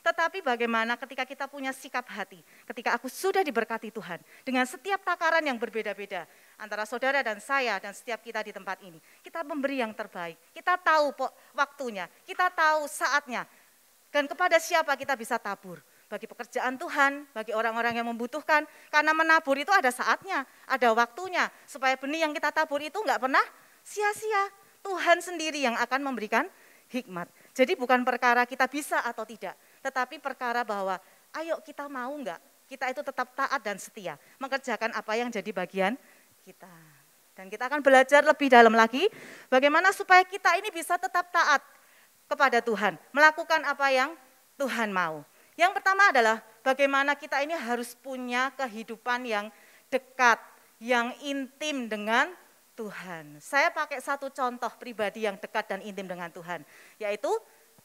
Speaker 6: Tetapi bagaimana ketika kita punya sikap hati, ketika aku sudah diberkati Tuhan, dengan setiap takaran yang berbeda-beda, antara saudara dan saya dan setiap kita di tempat ini, kita memberi yang terbaik, kita tahu waktunya, kita tahu saatnya, dan kepada siapa kita bisa tabur. Bagi pekerjaan Tuhan, bagi orang-orang yang membutuhkan, karena menabur itu ada saatnya, ada waktunya, supaya benih yang kita tabur itu nggak pernah sia-sia. Tuhan sendiri yang akan memberikan hikmat. Jadi bukan perkara kita bisa atau tidak, tetapi perkara bahwa ayo kita mau enggak, kita itu tetap taat dan setia, mengerjakan apa yang jadi bagian kita. Dan kita akan belajar lebih dalam lagi, bagaimana supaya kita ini bisa tetap taat kepada Tuhan, melakukan apa yang Tuhan mau. Yang pertama adalah bagaimana kita ini harus punya kehidupan yang dekat, yang intim dengan Tuhan. Saya pakai satu contoh pribadi yang dekat dan intim dengan Tuhan, yaitu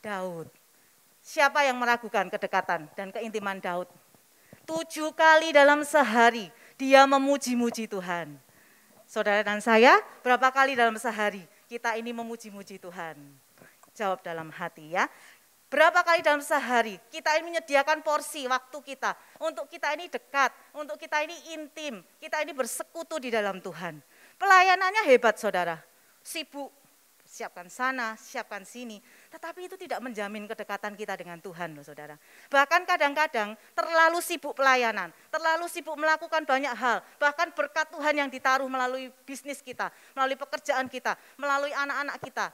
Speaker 6: Daud. Siapa yang meragukan kedekatan dan keintiman Daud? 7 kali dalam sehari dia memuji-muji Tuhan. Saudara dan saya, berapa kali dalam sehari kita ini memuji-muji Tuhan? Jawab dalam hati ya. Berapa kali dalam sehari kita ini menyediakan porsi waktu kita untuk kita ini dekat, untuk kita ini intim, kita ini bersekutu di dalam Tuhan. Pelayanannya hebat saudara, sibuk, siapkan sana, siapkan sini. Tetapi itu tidak menjamin kedekatan kita dengan Tuhan loh saudara. Bahkan kadang-kadang terlalu sibuk pelayanan, terlalu sibuk melakukan banyak hal. Bahkan berkat Tuhan yang ditaruh melalui bisnis kita, melalui pekerjaan kita, melalui anak-anak kita,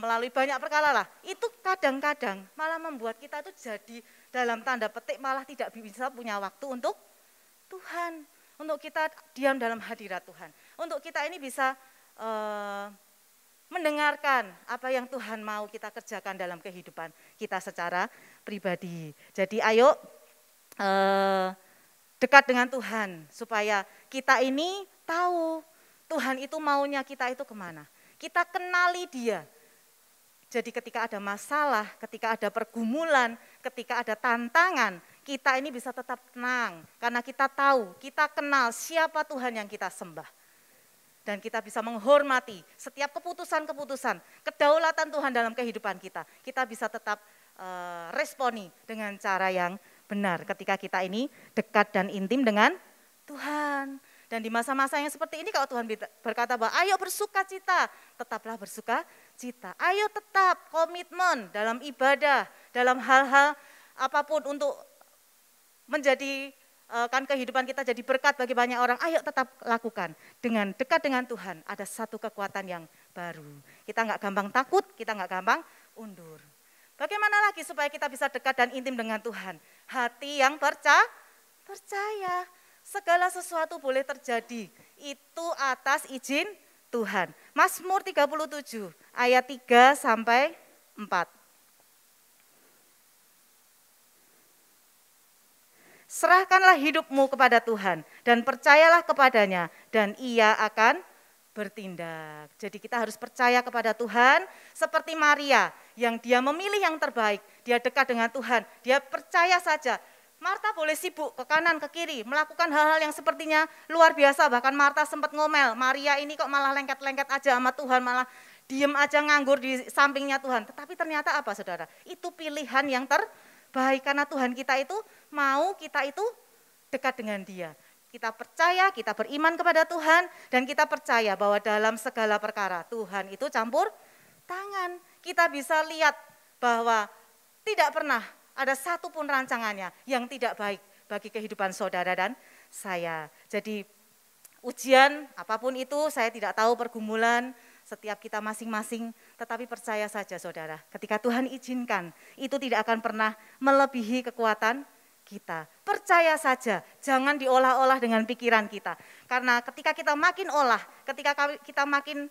Speaker 6: melalui banyak perkara lah. Itu kadang-kadang malah membuat kita itu jadi dalam tanda petik malah tidak bisa punya waktu untuk Tuhan. Untuk kita diam dalam hadirat Tuhan. Untuk kita ini bisa mendengarkan apa yang Tuhan mau kita kerjakan dalam kehidupan kita secara pribadi. Jadi ayo dekat dengan Tuhan supaya kita ini tahu Tuhan itu maunya kita itu kemana. Kita kenali Dia. Jadi ketika ada masalah, ketika ada pergumulan, ketika ada tantangan, kita ini bisa tetap tenang. Karena kita tahu, kita kenal siapa Tuhan yang kita sembah. Dan kita bisa menghormati setiap keputusan-keputusan, kedaulatan Tuhan dalam kehidupan kita. Kita bisa tetap responi dengan cara yang benar ketika kita ini dekat dan intim dengan Tuhan. Dan di masa-masa yang seperti ini kalau Tuhan berkata bahwa ayo bersukacita, tetaplah bersukacita. Ayo tetap komitmen dalam ibadah, dalam hal-hal apapun untuk menjadikan kehidupan kita jadi berkat bagi banyak orang. Ayo tetap lakukan. Dengan dekat dengan Tuhan ada satu kekuatan yang baru. Kita nggak gampang takut, kita nggak gampang undur. Bagaimana lagi supaya kita bisa dekat dan intim dengan Tuhan? Hati yang percaya. Segala sesuatu boleh terjadi, itu atas izin Tuhan. Mazmur 37 ayat 3 sampai 4. Serahkanlah hidupmu kepada Tuhan dan percayalah kepadanya dan Ia akan bertindak. Jadi kita harus percaya kepada Tuhan seperti Maria yang dia memilih yang terbaik. Dia dekat dengan Tuhan, dia percaya saja. Marta boleh sibuk ke kanan, ke kiri, melakukan hal-hal yang sepertinya luar biasa. Bahkan Marta sempat ngomel, Maria ini kok malah lengket-lengket aja sama Tuhan, malah diem aja nganggur di sampingnya Tuhan. Tetapi ternyata apa saudara? Itu pilihan yang terbaik karena Tuhan kita itu mau kita itu dekat dengan Dia. Kita percaya, kita beriman kepada Tuhan dan kita percaya bahwa dalam segala perkara Tuhan itu campur tangan. Kita bisa lihat bahwa tidak pernah ada satupun rancangannya yang tidak baik bagi kehidupan saudara dan saya. Jadi ujian apapun itu saya tidak tahu pergumulan setiap kita masing-masing, tetapi percaya saja saudara, ketika Tuhan izinkan itu tidak akan pernah melebihi kekuatan kita. Percaya saja, jangan diolah-olah dengan pikiran kita. Karena ketika kita makin olah, ketika kita makin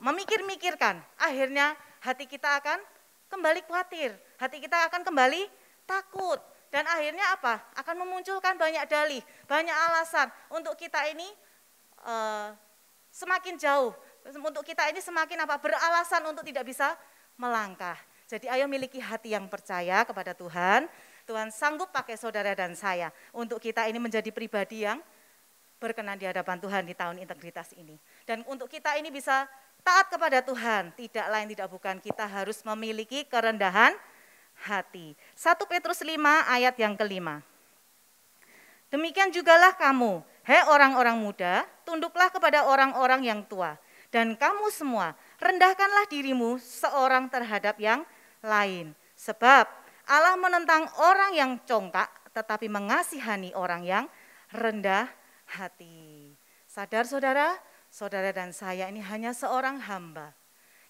Speaker 6: memikir-mikirkan, akhirnya hati kita akan kembali khawatir, hati kita akan kembali takut. Dan akhirnya apa? Akan memunculkan banyak dalih, banyak alasan untuk kita ini semakin jauh, untuk kita ini semakin beralasan untuk tidak bisa melangkah. Jadi ayo miliki hati yang percaya kepada Tuhan. Tuhan sanggup pakai saudara dan saya untuk kita ini menjadi pribadi yang berkenan di hadapan Tuhan di tahun integritas ini. Dan untuk kita ini bisa taat kepada Tuhan, tidak lain tidak bukan kita harus memiliki kerendahan hati. 1 Petrus 5 ayat yang kelima. Demikian jugalah kamu, hei orang-orang muda, tunduklah kepada orang-orang yang tua. Dan kamu semua, rendahkanlah dirimu seorang terhadap yang lain. Sebab Allah menentang orang yang congkak, tetapi mengasihani orang yang rendah hati. Sadar saudara, saudara dan saya ini hanya seorang hamba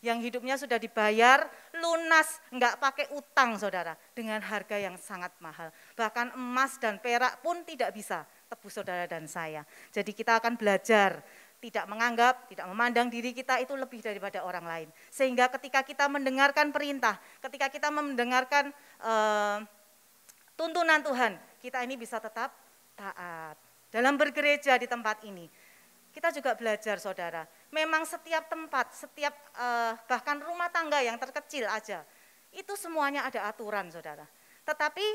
Speaker 6: yang hidupnya sudah dibayar lunas, enggak pakai utang saudara, dengan harga yang sangat mahal. Bahkan emas dan perak pun tidak bisa tebus saudara dan saya. Jadi kita akan belajar tidak menganggap, tidak memandang diri kita itu lebih daripada orang lain. Sehingga ketika kita mendengarkan perintah, ketika kita mendengarkan tuntunan Tuhan, kita ini bisa tetap taat. Dalam bergereja di tempat ini, kita juga belajar saudara, memang setiap tempat, setiap bahkan rumah tangga yang terkecil aja, itu semuanya ada aturan saudara. Tetapi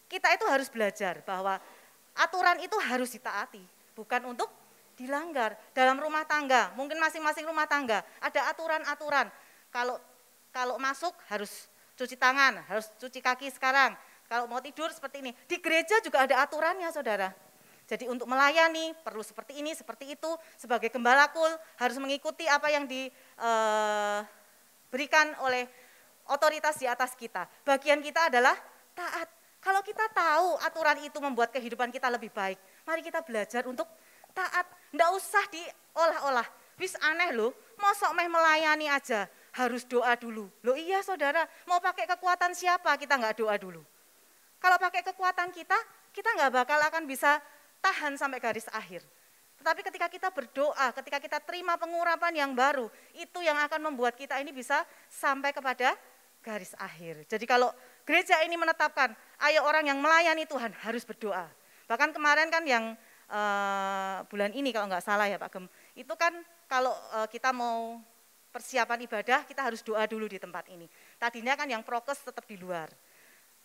Speaker 6: kita itu harus belajar bahwa aturan itu harus ditaati, bukan untuk dilanggar. Dalam rumah tangga, mungkin masing-masing rumah tangga ada aturan-aturan. Kalau masuk harus cuci tangan, harus cuci kaki sekarang. Kalau mau tidur seperti ini. Di gereja juga ada aturannya saudara. Jadi untuk melayani perlu seperti ini, seperti itu. Sebagai gembala kul harus mengikuti apa yang diberikan oleh otoritas di atas kita. Bagian kita adalah taat. Kalau kita tahu aturan itu membuat kehidupan kita lebih baik, mari kita belajar untuk taat. Nggak usah diolah-olah. Wis aneh loh, mosok meh melayani aja, harus doa dulu. Loh iya saudara, mau pakai kekuatan siapa kita nggak doa dulu. Kalau pakai kekuatan kita nggak bakal akan bisa tahan sampai garis akhir. Tetapi ketika kita berdoa, ketika kita terima pengurapan yang baru, itu yang akan membuat kita ini bisa sampai kepada garis akhir. Jadi kalau gereja ini menetapkan, ayo orang yang melayani Tuhan harus berdoa. Bahkan kemarin kan yang bulan ini kalau nggak salah ya Pak Gem, itu kan kalau kita mau persiapan ibadah, kita harus doa dulu di tempat ini. Tadinya kan yang prokes tetap di luar.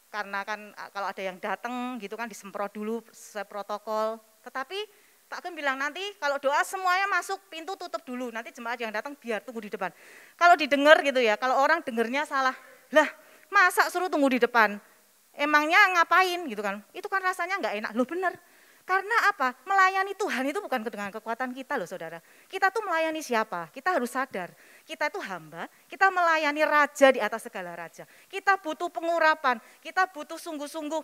Speaker 6: Karena kan kalau ada yang datang gitu kan disemprot dulu sesuai protokol. Tetapi Pak Gem bilang nanti kalau doa semuanya masuk, pintu tutup dulu. Nanti jemaat yang datang biar tunggu di depan. Kalau didengar gitu ya, kalau orang dengernya salah, lah masa suruh tunggu di depan? Emangnya ngapain gitu kan? Itu kan rasanya nggak enak. Loh bener. Karena apa? Melayani Tuhan itu bukan dengan kekuatan kita loh saudara. Kita tuh melayani siapa? Kita harus sadar. Kita itu hamba, kita melayani raja di atas segala raja. Kita butuh pengurapan, kita butuh sungguh-sungguh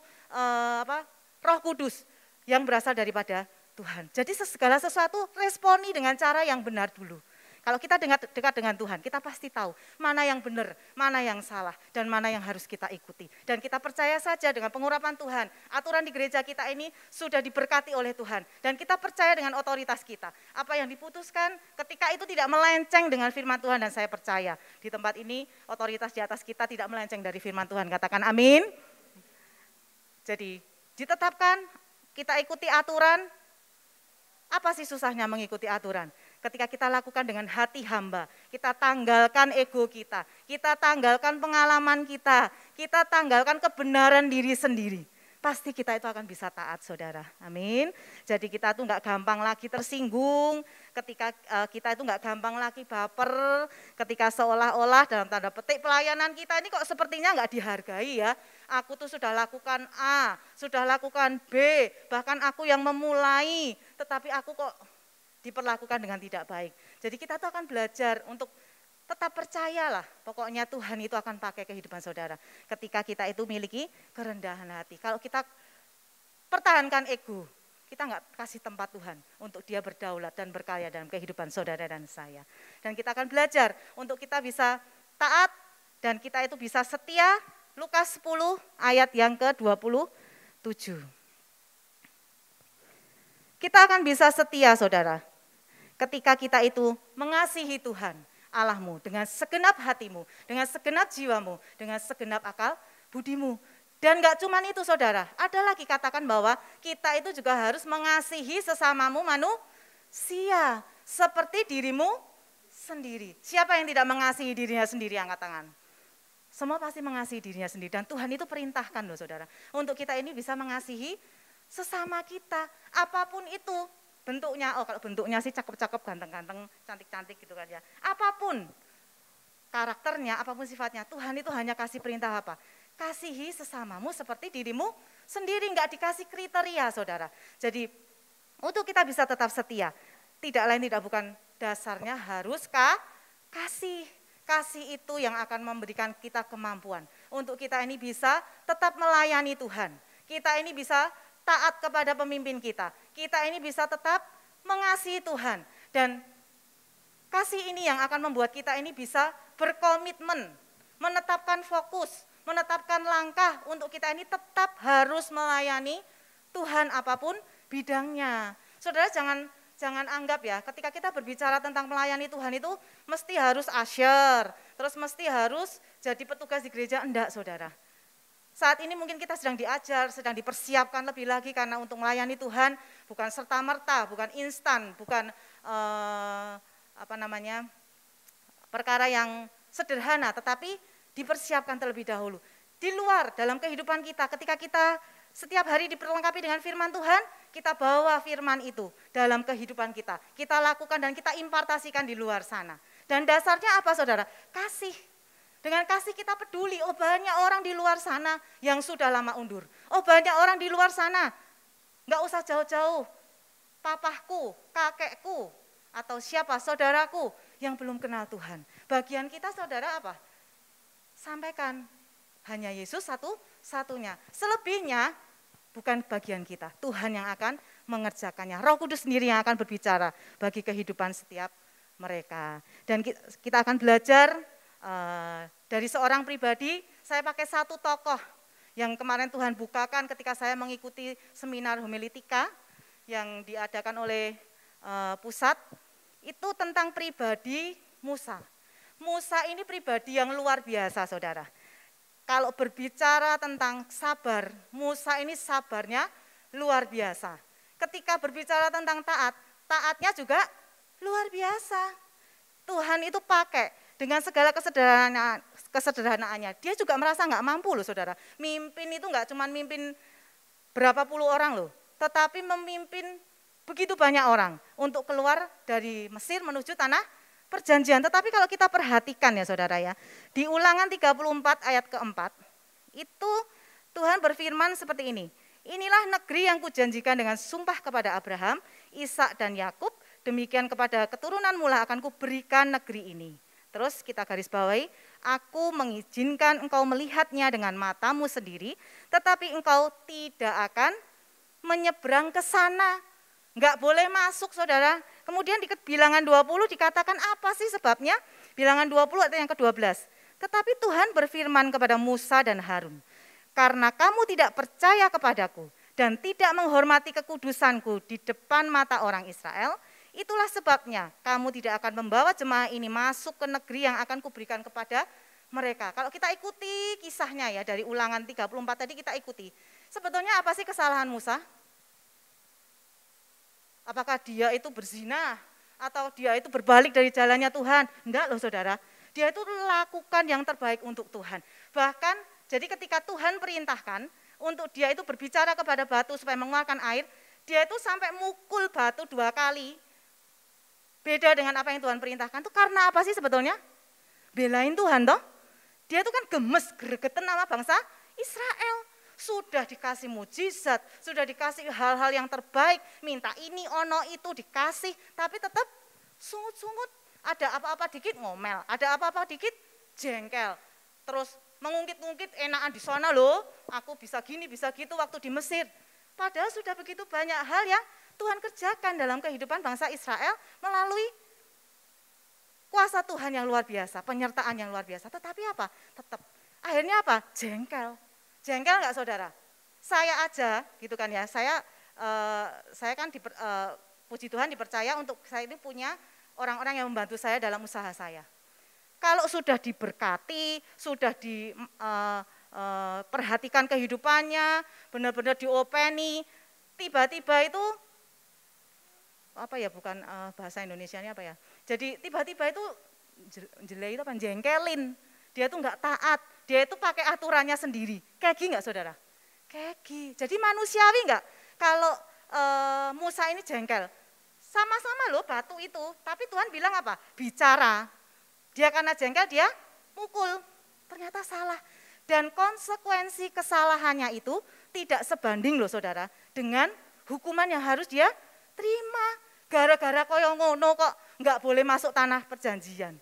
Speaker 6: Roh Kudus yang berasal daripada Tuhan. Jadi segala sesuatu responi dengan cara yang benar dulu. Kalau kita dekat dengan Tuhan, kita pasti tahu mana yang benar, mana yang salah, dan mana yang harus kita ikuti. Dan kita percaya saja dengan pengurapan Tuhan, aturan di gereja kita ini sudah diberkati oleh Tuhan. Dan kita percaya dengan otoritas kita. Apa yang diputuskan ketika itu tidak melenceng dengan firman Tuhan, dan saya percaya di tempat ini otoritas di atas kita tidak melenceng dari firman Tuhan. Katakan amin. Jadi ditetapkan, kita ikuti aturan. Apa sih susahnya mengikuti aturan? Ketika kita lakukan dengan hati hamba, kita tanggalkan ego kita tanggalkan pengalaman kita tanggalkan kebenaran diri sendiri. Pasti kita itu akan bisa taat, saudara. Amin. Jadi kita tuh nggak gampang lagi tersinggung, ketika kita itu nggak gampang lagi baper, ketika seolah-olah dalam tanda petik pelayanan kita ini kok sepertinya nggak dihargai ya. Aku tuh sudah lakukan A, sudah lakukan B, bahkan aku yang memulai, tetapi aku kok diperlakukan dengan tidak baik. Jadi kita tuh akan belajar untuk tetap percayalah, pokoknya Tuhan itu akan pakai kehidupan saudara. Ketika kita itu miliki kerendahan hati. Kalau kita pertahankan ego, kita nggak kasih tempat Tuhan untuk dia berdaulat dan berkarya dalam kehidupan saudara dan saya. Dan kita akan belajar untuk kita bisa taat dan kita itu bisa setia. Lukas 10 ayat yang ke-27. Kita akan bisa setia, saudara, ketika kita itu mengasihi Tuhan Allahmu dengan segenap hatimu, dengan segenap jiwamu, dengan segenap akal budimu. Dan enggak cuma itu, saudara, ada lagi katakan bahwa kita itu juga harus mengasihi sesamamu manusia seperti dirimu sendiri. Siapa yang tidak mengasihi dirinya sendiri, angkat tangan. Semua pasti mengasihi dirinya sendiri, dan Tuhan itu perintahkan loh, saudara, untuk kita ini bisa mengasihi sesama kita, apapun itu bentuknya. Oh, kalau bentuknya sih cakep-cakep, ganteng-ganteng, cantik-cantik gitu kan ya. Apapun karakternya, apapun sifatnya, Tuhan itu hanya kasih perintah apa? Kasihi sesamamu seperti dirimu sendiri, enggak dikasih kriteria, saudara. Jadi untuk kita bisa tetap setia, tidak lain tidak bukan dasarnya harus kasih. Kasih itu yang akan memberikan kita kemampuan untuk kita ini bisa tetap melayani Tuhan. Kita ini bisa taat kepada pemimpin kita. Kita ini bisa tetap mengasihi Tuhan. Dan kasih ini yang akan membuat kita ini bisa berkomitmen, menetapkan fokus, menetapkan langkah untuk kita ini tetap harus melayani Tuhan apapun bidangnya. Saudara jangan anggap ya, ketika kita berbicara tentang melayani Tuhan itu mesti harus usher, terus mesti harus jadi petugas di gereja. Enggak, saudara. Saat ini mungkin kita sedang diajar, sedang dipersiapkan lebih lagi karena untuk melayani Tuhan bukan serta-merta, bukan instan, bukan perkara yang sederhana, tetapi dipersiapkan terlebih dahulu. Di luar dalam kehidupan kita, ketika kita setiap hari diperlengkapi dengan firman Tuhan, kita bawa firman itu dalam kehidupan kita. Kita lakukan dan kita impartasikan di luar sana. Dan dasarnya apa, saudara? Kasih. Dengan kasih kita peduli, oh banyak orang di luar sana yang sudah lama undur. Oh banyak orang di luar sana, enggak usah jauh-jauh. Papahku, kakekku, atau siapa, saudaraku yang belum kenal Tuhan. Bagian kita, saudara, apa? Sampaikan. Hanya Yesus satu-satunya. Selebihnya bukan bagian kita. Tuhan yang akan mengerjakannya. Roh Kudus sendiri yang akan berbicara bagi kehidupan setiap mereka. Dan kita akan belajar dari seorang pribadi. Saya pakai satu tokoh yang kemarin Tuhan bukakan ketika saya mengikuti seminar homiletika yang diadakan oleh pusat. Itu tentang pribadi Musa. Musa ini pribadi yang luar biasa, saudara. Kalau berbicara tentang sabar, Musa ini sabarnya luar biasa. Ketika berbicara tentang taat, taatnya juga luar biasa. Tuhan itu pakai dengan segala kesederhanaannya. Dia juga merasa nggak mampu loh, saudara. Mimpin itu nggak cuma mimpin berapa puluh orang loh, tetapi memimpin begitu banyak orang untuk keluar dari Mesir menuju tanah perjanjian. Tetapi kalau kita perhatikan ya, saudara ya, di Ulangan 34 ayat keempat, itu Tuhan berfirman seperti ini. Inilah negeri yang kujanjikan dengan sumpah kepada Abraham, Ishak dan Yakub, demikian kepada keturunanmu lah akan kuberikan negeri ini. Terus kita garis bawahi, aku mengizinkan engkau melihatnya dengan matamu sendiri, tetapi engkau tidak akan menyeberang ke sana. Enggak boleh masuk saudara. Kemudian di bilangan 20 dikatakan apa sih sebabnya? Bilangan 20 ayat yang ke-12. Tetapi Tuhan berfirman kepada Musa dan Harun, karena kamu tidak percaya kepadaku dan tidak menghormati kekudusanku di depan mata orang Israel, itulah sebabnya kamu tidak akan membawa jemaah ini masuk ke negeri yang akan kuberikan kepada mereka. Kalau kita ikuti kisahnya ya dari Ulangan 34 tadi kita ikuti. Sebetulnya apa sih kesalahan Musa? Apakah dia itu berzina atau dia itu berbalik dari jalannya Tuhan? Enggak loh saudara, dia itu lakukan yang terbaik untuk Tuhan. Bahkan jadi ketika Tuhan perintahkan untuk dia itu berbicara kepada batu supaya mengeluarkan air, dia itu sampai mukul batu 2 kali. Beda dengan apa yang Tuhan perintahkan, itu karena apa sih sebetulnya? Belain Tuhan toh. Dia itu kan gemes, gregetan sama bangsa Israel. Sudah dikasih mujizat, sudah dikasih hal-hal yang terbaik, minta ini, ono itu dikasih, tapi tetap sungut-sungut. Ada apa-apa dikit ngomel, ada apa-apa dikit jengkel. Terus mengungkit-ungkit enakan di sana loh, aku bisa gini, bisa gitu waktu di Mesir. Padahal sudah begitu banyak hal yang Tuhan kerjakan dalam kehidupan bangsa Israel melalui kuasa Tuhan yang luar biasa, penyertaan yang luar biasa. Tetapi apa? Tetap akhirnya apa? Jengkel. Jengkel enggak saudara? Saya aja gitu kan ya, saya kan puji Tuhan dipercaya untuk saya ini punya orang-orang yang membantu saya dalam usaha saya. Kalau sudah diberkati, sudah diperhatikan kehidupannya, benar-benar diopeni, tiba-tiba itu, apa ya bukan bahasa Indonesianya apa ya, jadi tiba-tiba itu jelek itu apa, jengkelin, dia tuh enggak taat, dia itu pakai aturannya sendiri. Kegi enggak saudara? Kegi. Jadi manusiawi enggak? Kalau Musa ini jengkel, sama-sama loh batu itu, tapi Tuhan bilang apa? Bicara. Dia karena jengkel dia mukul, ternyata salah. Dan konsekuensi kesalahannya itu tidak sebanding loh saudara, dengan hukuman yang harus dia terima. Gara-gara koyo ngono kok enggak boleh masuk tanah perjanjian.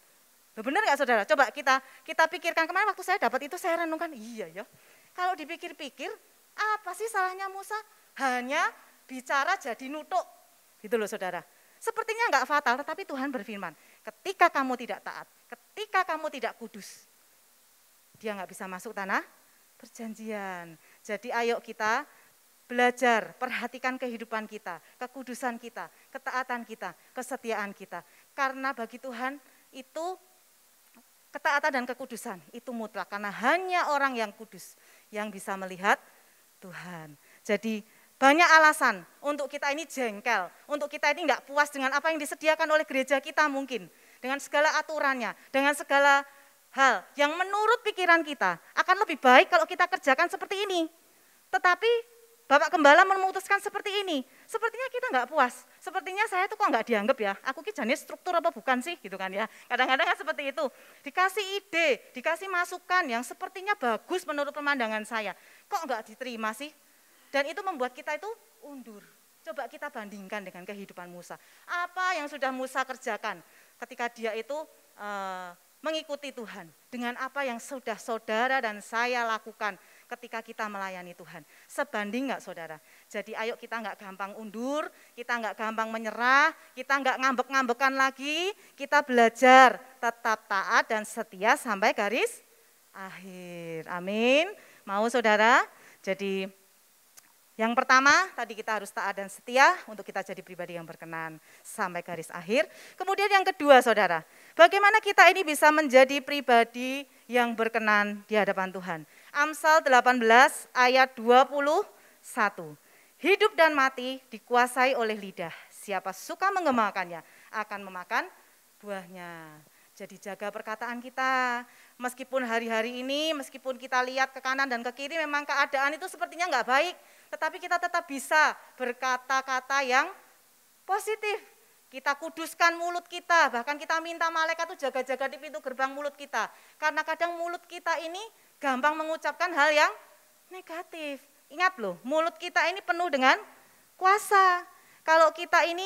Speaker 6: Benar nggak saudara? Coba kita pikirkan, kemarin waktu saya dapat itu saya renungkan, iya ya. Kalau dipikir-pikir, apa sih salahnya Musa? Hanya bicara jadi nutuk, gitu loh saudara. Sepertinya nggak fatal, tetapi Tuhan berfirman, ketika kamu tidak taat, ketika kamu tidak kudus, dia nggak bisa masuk tanah perjanjian. Jadi ayo kita belajar, perhatikan kehidupan kita, kekudusan kita, ketaatan kita, kesetiaan kita. Karena bagi Tuhan itu ketaatan dan kekudusan itu mutlak, karena hanya orang yang kudus yang bisa melihat Tuhan. Jadi banyak alasan untuk kita ini jengkel, untuk kita ini enggak puas dengan apa yang disediakan oleh gereja kita mungkin. Dengan segala aturannya, dengan segala hal yang menurut pikiran kita akan lebih baik kalau kita kerjakan seperti ini. Tetapi Bapak Gembala memutuskan seperti ini, sepertinya kita enggak puas, sepertinya saya tuh kok enggak dianggap ya, aku ki jenis struktur apa bukan sih gitu kan ya, kadang-kadang kan seperti itu, dikasih ide, dikasih masukan yang sepertinya bagus menurut pemandangan saya, kok enggak diterima sih, dan itu membuat kita itu undur. Coba kita bandingkan dengan kehidupan Musa, apa yang sudah Musa kerjakan ketika dia itu mengikuti Tuhan, dengan apa yang sudah saudara dan saya lakukan ketika kita melayani Tuhan. Sebanding enggak saudara? Jadi ayo kita enggak gampang undur, kita enggak gampang menyerah, kita enggak ngambek-ngambekan lagi, kita belajar tetap taat dan setia sampai garis akhir. Amin. Mau saudara? Jadi yang pertama tadi kita harus taat dan setia untuk kita jadi pribadi yang berkenan sampai garis akhir. Kemudian yang kedua saudara, bagaimana kita ini bisa menjadi pribadi yang berkenan di hadapan Tuhan. Amsal 18 ayat 21. Hidup dan mati dikuasai oleh lidah. Siapa suka mengemakannya akan memakan buahnya. Jadi jaga perkataan kita. Meskipun hari-hari ini, meskipun kita lihat ke kanan dan ke kiri memang keadaan itu sepertinya enggak baik. Tetapi kita tetap bisa berkata-kata yang positif. Kita kuduskan mulut kita, bahkan kita minta malaikat itu jaga-jaga di pintu gerbang mulut kita. Karena kadang mulut kita ini gampang mengucapkan hal yang negatif. Ingat loh, mulut kita ini penuh dengan kuasa. Kalau kita ini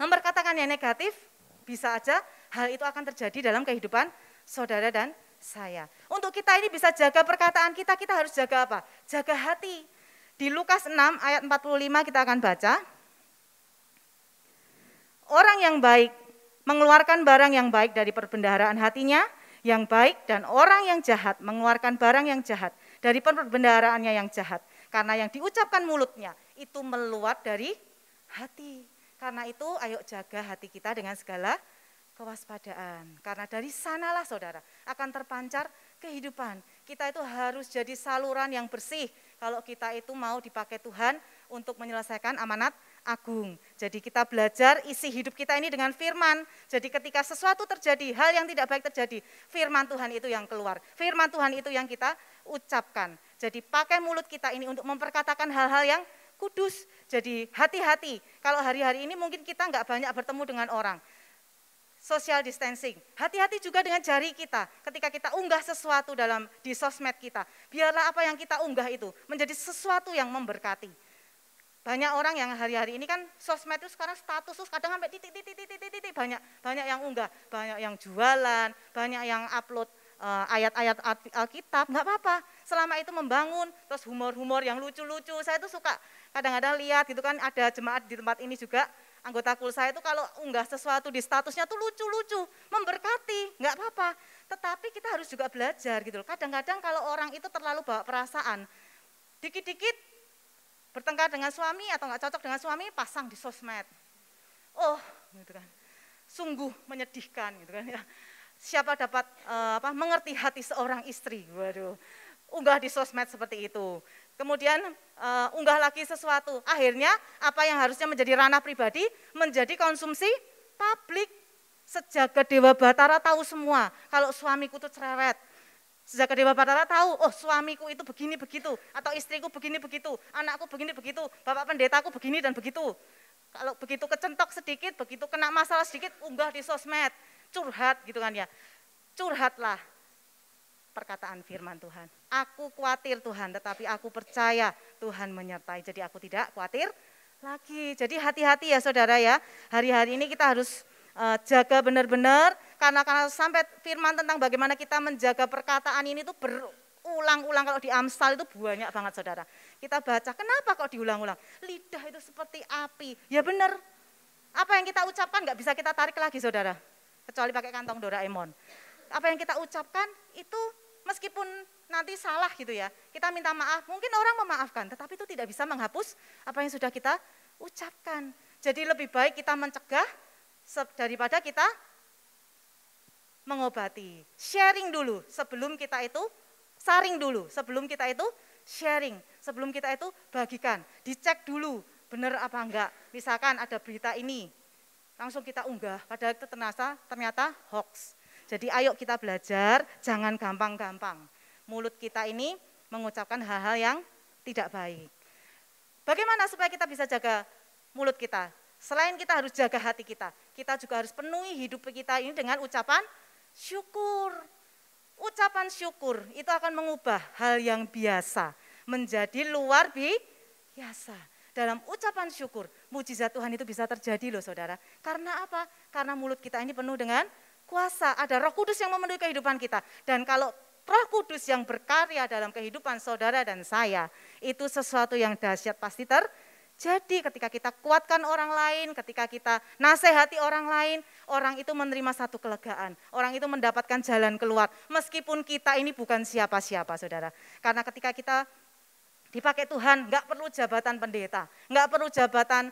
Speaker 6: memperkatakan yang negatif, bisa aja hal itu akan terjadi dalam kehidupan saudara dan saya. Untuk kita ini bisa jaga perkataan kita, kita harus jaga apa? Jaga hati. Di Lukas 6 ayat 45 kita akan baca. orang yang baik mengeluarkan barang yang baik dari perbendaharaan hatinya yang baik, dan orang yang jahat mengeluarkan barang yang jahat dari perbendaharaannya yang jahat. Karena yang diucapkan mulutnya itu meluap dari hati. Karena itu ayo jaga hati kita dengan segala kewaspadaan. Karena dari sanalah saudara akan terpancar kehidupan. Kita itu harus jadi saluran yang bersih kalau kita itu mau dipakai Tuhan untuk menyelesaikan amanat agung. Jadi kita belajar isi hidup kita ini dengan firman. Jadi ketika sesuatu terjadi, hal yang tidak baik terjadi, firman Tuhan itu yang keluar. Firman Tuhan itu yang kita ucapkan. Jadi pakai mulut kita ini untuk memperkatakan hal-hal yang kudus. Jadi hati-hati, kalau hari-hari ini mungkin kita nggak banyak bertemu dengan orang. Social distancing, hati-hati juga dengan jari kita ketika kita unggah sesuatu di sosmed kita. Biarlah apa yang kita unggah itu menjadi sesuatu yang memberkati. Banyak orang yang hari-hari ini kan sosmed itu sekarang status terus kadang sampai titik, banyak yang unggah, banyak yang jualan, banyak yang upload ayat-ayat Alkitab, nggak apa-apa. Selama itu membangun, terus humor-humor yang lucu-lucu. Saya tuh suka kadang-kadang lihat gitu kan, ada jemaat di tempat ini juga, anggota kul saya itu kalau unggah sesuatu di statusnya tuh lucu-lucu, memberkati, nggak apa-apa. Tetapi kita harus juga belajar gitu loh. Kadang-kadang kalau orang itu terlalu bawa perasaan, dikit-dikit bertengkar dengan suami atau nggak cocok dengan suami, pasang di sosmed. Oh, gitu kan. Sungguh menyedihkan gitu kan ya. Siapa dapat mengerti hati seorang istri, waduh, unggah di sosmed seperti itu. Kemudian unggah lagi sesuatu, akhirnya apa yang harusnya menjadi ranah pribadi, menjadi konsumsi publik. Sejagat Dewa Batara tahu semua, kalau suamiku itu cerewet. Sejagat Dewa Batara tahu, oh suamiku itu begini begitu, atau istriku begini begitu, anakku begini begitu, bapak pendetaku begini dan begitu. Kalau begitu kecentok sedikit, begitu kena masalah sedikit, unggah di sosmed. Curhat gitu kan ya, curhatlah perkataan firman Tuhan. Aku khawatir Tuhan, tetapi aku percaya Tuhan menyertai, jadi aku tidak khawatir lagi. Jadi hati-hati ya saudara ya, hari-hari ini kita harus jaga benar-benar, karena sampai firman tentang bagaimana kita menjaga perkataan ini tuh berulang-ulang. Kalau di Amsal itu banyak banget saudara. Kita baca, kenapa kok diulang-ulang? Lidah itu seperti api, ya benar. Apa yang kita ucapkan nggak bisa kita tarik lagi saudara. Kecuali pakai kantong Doraemon. Apa yang kita ucapkan itu meskipun nanti salah gitu ya, kita minta maaf, mungkin orang memaafkan, tetapi itu tidak bisa menghapus apa yang sudah kita ucapkan. Jadi lebih baik kita mencegah daripada kita mengobati. Sharing dulu sebelum kita itu, saring dulu sebelum kita itu sharing, sebelum kita itu bagikan, dicek dulu benar apa enggak. Misalkan ada berita ini, langsung kita unggah, padahal itu ternyata hoax. Jadi ayo kita belajar, jangan gampang-gampang. Mulut kita ini mengucapkan hal-hal yang tidak baik. Bagaimana supaya kita bisa jaga mulut kita? Selain kita harus jaga hati kita juga harus penuhi hidup kita ini dengan ucapan syukur. Ucapan syukur itu akan mengubah hal yang biasa menjadi luar biasa. Dalam ucapan syukur, mujizat Tuhan itu bisa terjadi loh saudara. Karena apa? Karena mulut kita ini penuh dengan kuasa. Ada Roh Kudus yang memenuhi kehidupan kita. Dan kalau Roh Kudus yang berkarya dalam kehidupan saudara dan saya, itu sesuatu yang dahsyat pasti terjadi ketika kita kuatkan orang lain, ketika kita nasihati orang lain, orang itu menerima satu kelegaan. Orang itu mendapatkan jalan keluar. Meskipun kita ini bukan siapa-siapa saudara. Karena ketika kita dipakai Tuhan, nggak perlu jabatan pendeta, nggak perlu jabatan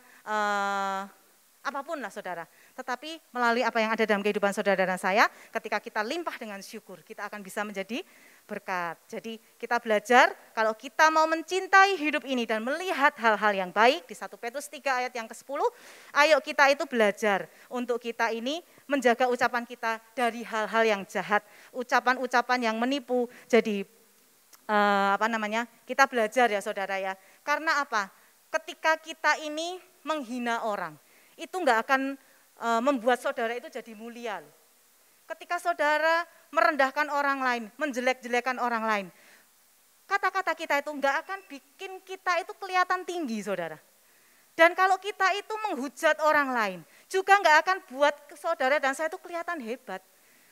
Speaker 6: apapun lah saudara. Tetapi melalui apa yang ada dalam kehidupan saudara dan saya, ketika kita limpah dengan syukur, kita akan bisa menjadi berkat. Jadi kita belajar kalau kita mau mencintai hidup ini dan melihat hal-hal yang baik, di 1 Petrus 3 ayat yang ke-10, ayo kita itu belajar untuk kita ini menjaga ucapan kita dari hal-hal yang jahat, ucapan-ucapan yang menipu. Jadi kita belajar ya saudara ya. Karena apa? Ketika kita ini menghina orang, itu enggak akan membuat saudara itu jadi mulia. Ketika saudara merendahkan orang lain, menjelek-jelekan orang lain, kata-kata kita itu enggak akan bikin kita itu kelihatan tinggi saudara. Dan kalau kita itu menghujat orang lain, juga enggak akan buat saudara dan saya itu kelihatan hebat.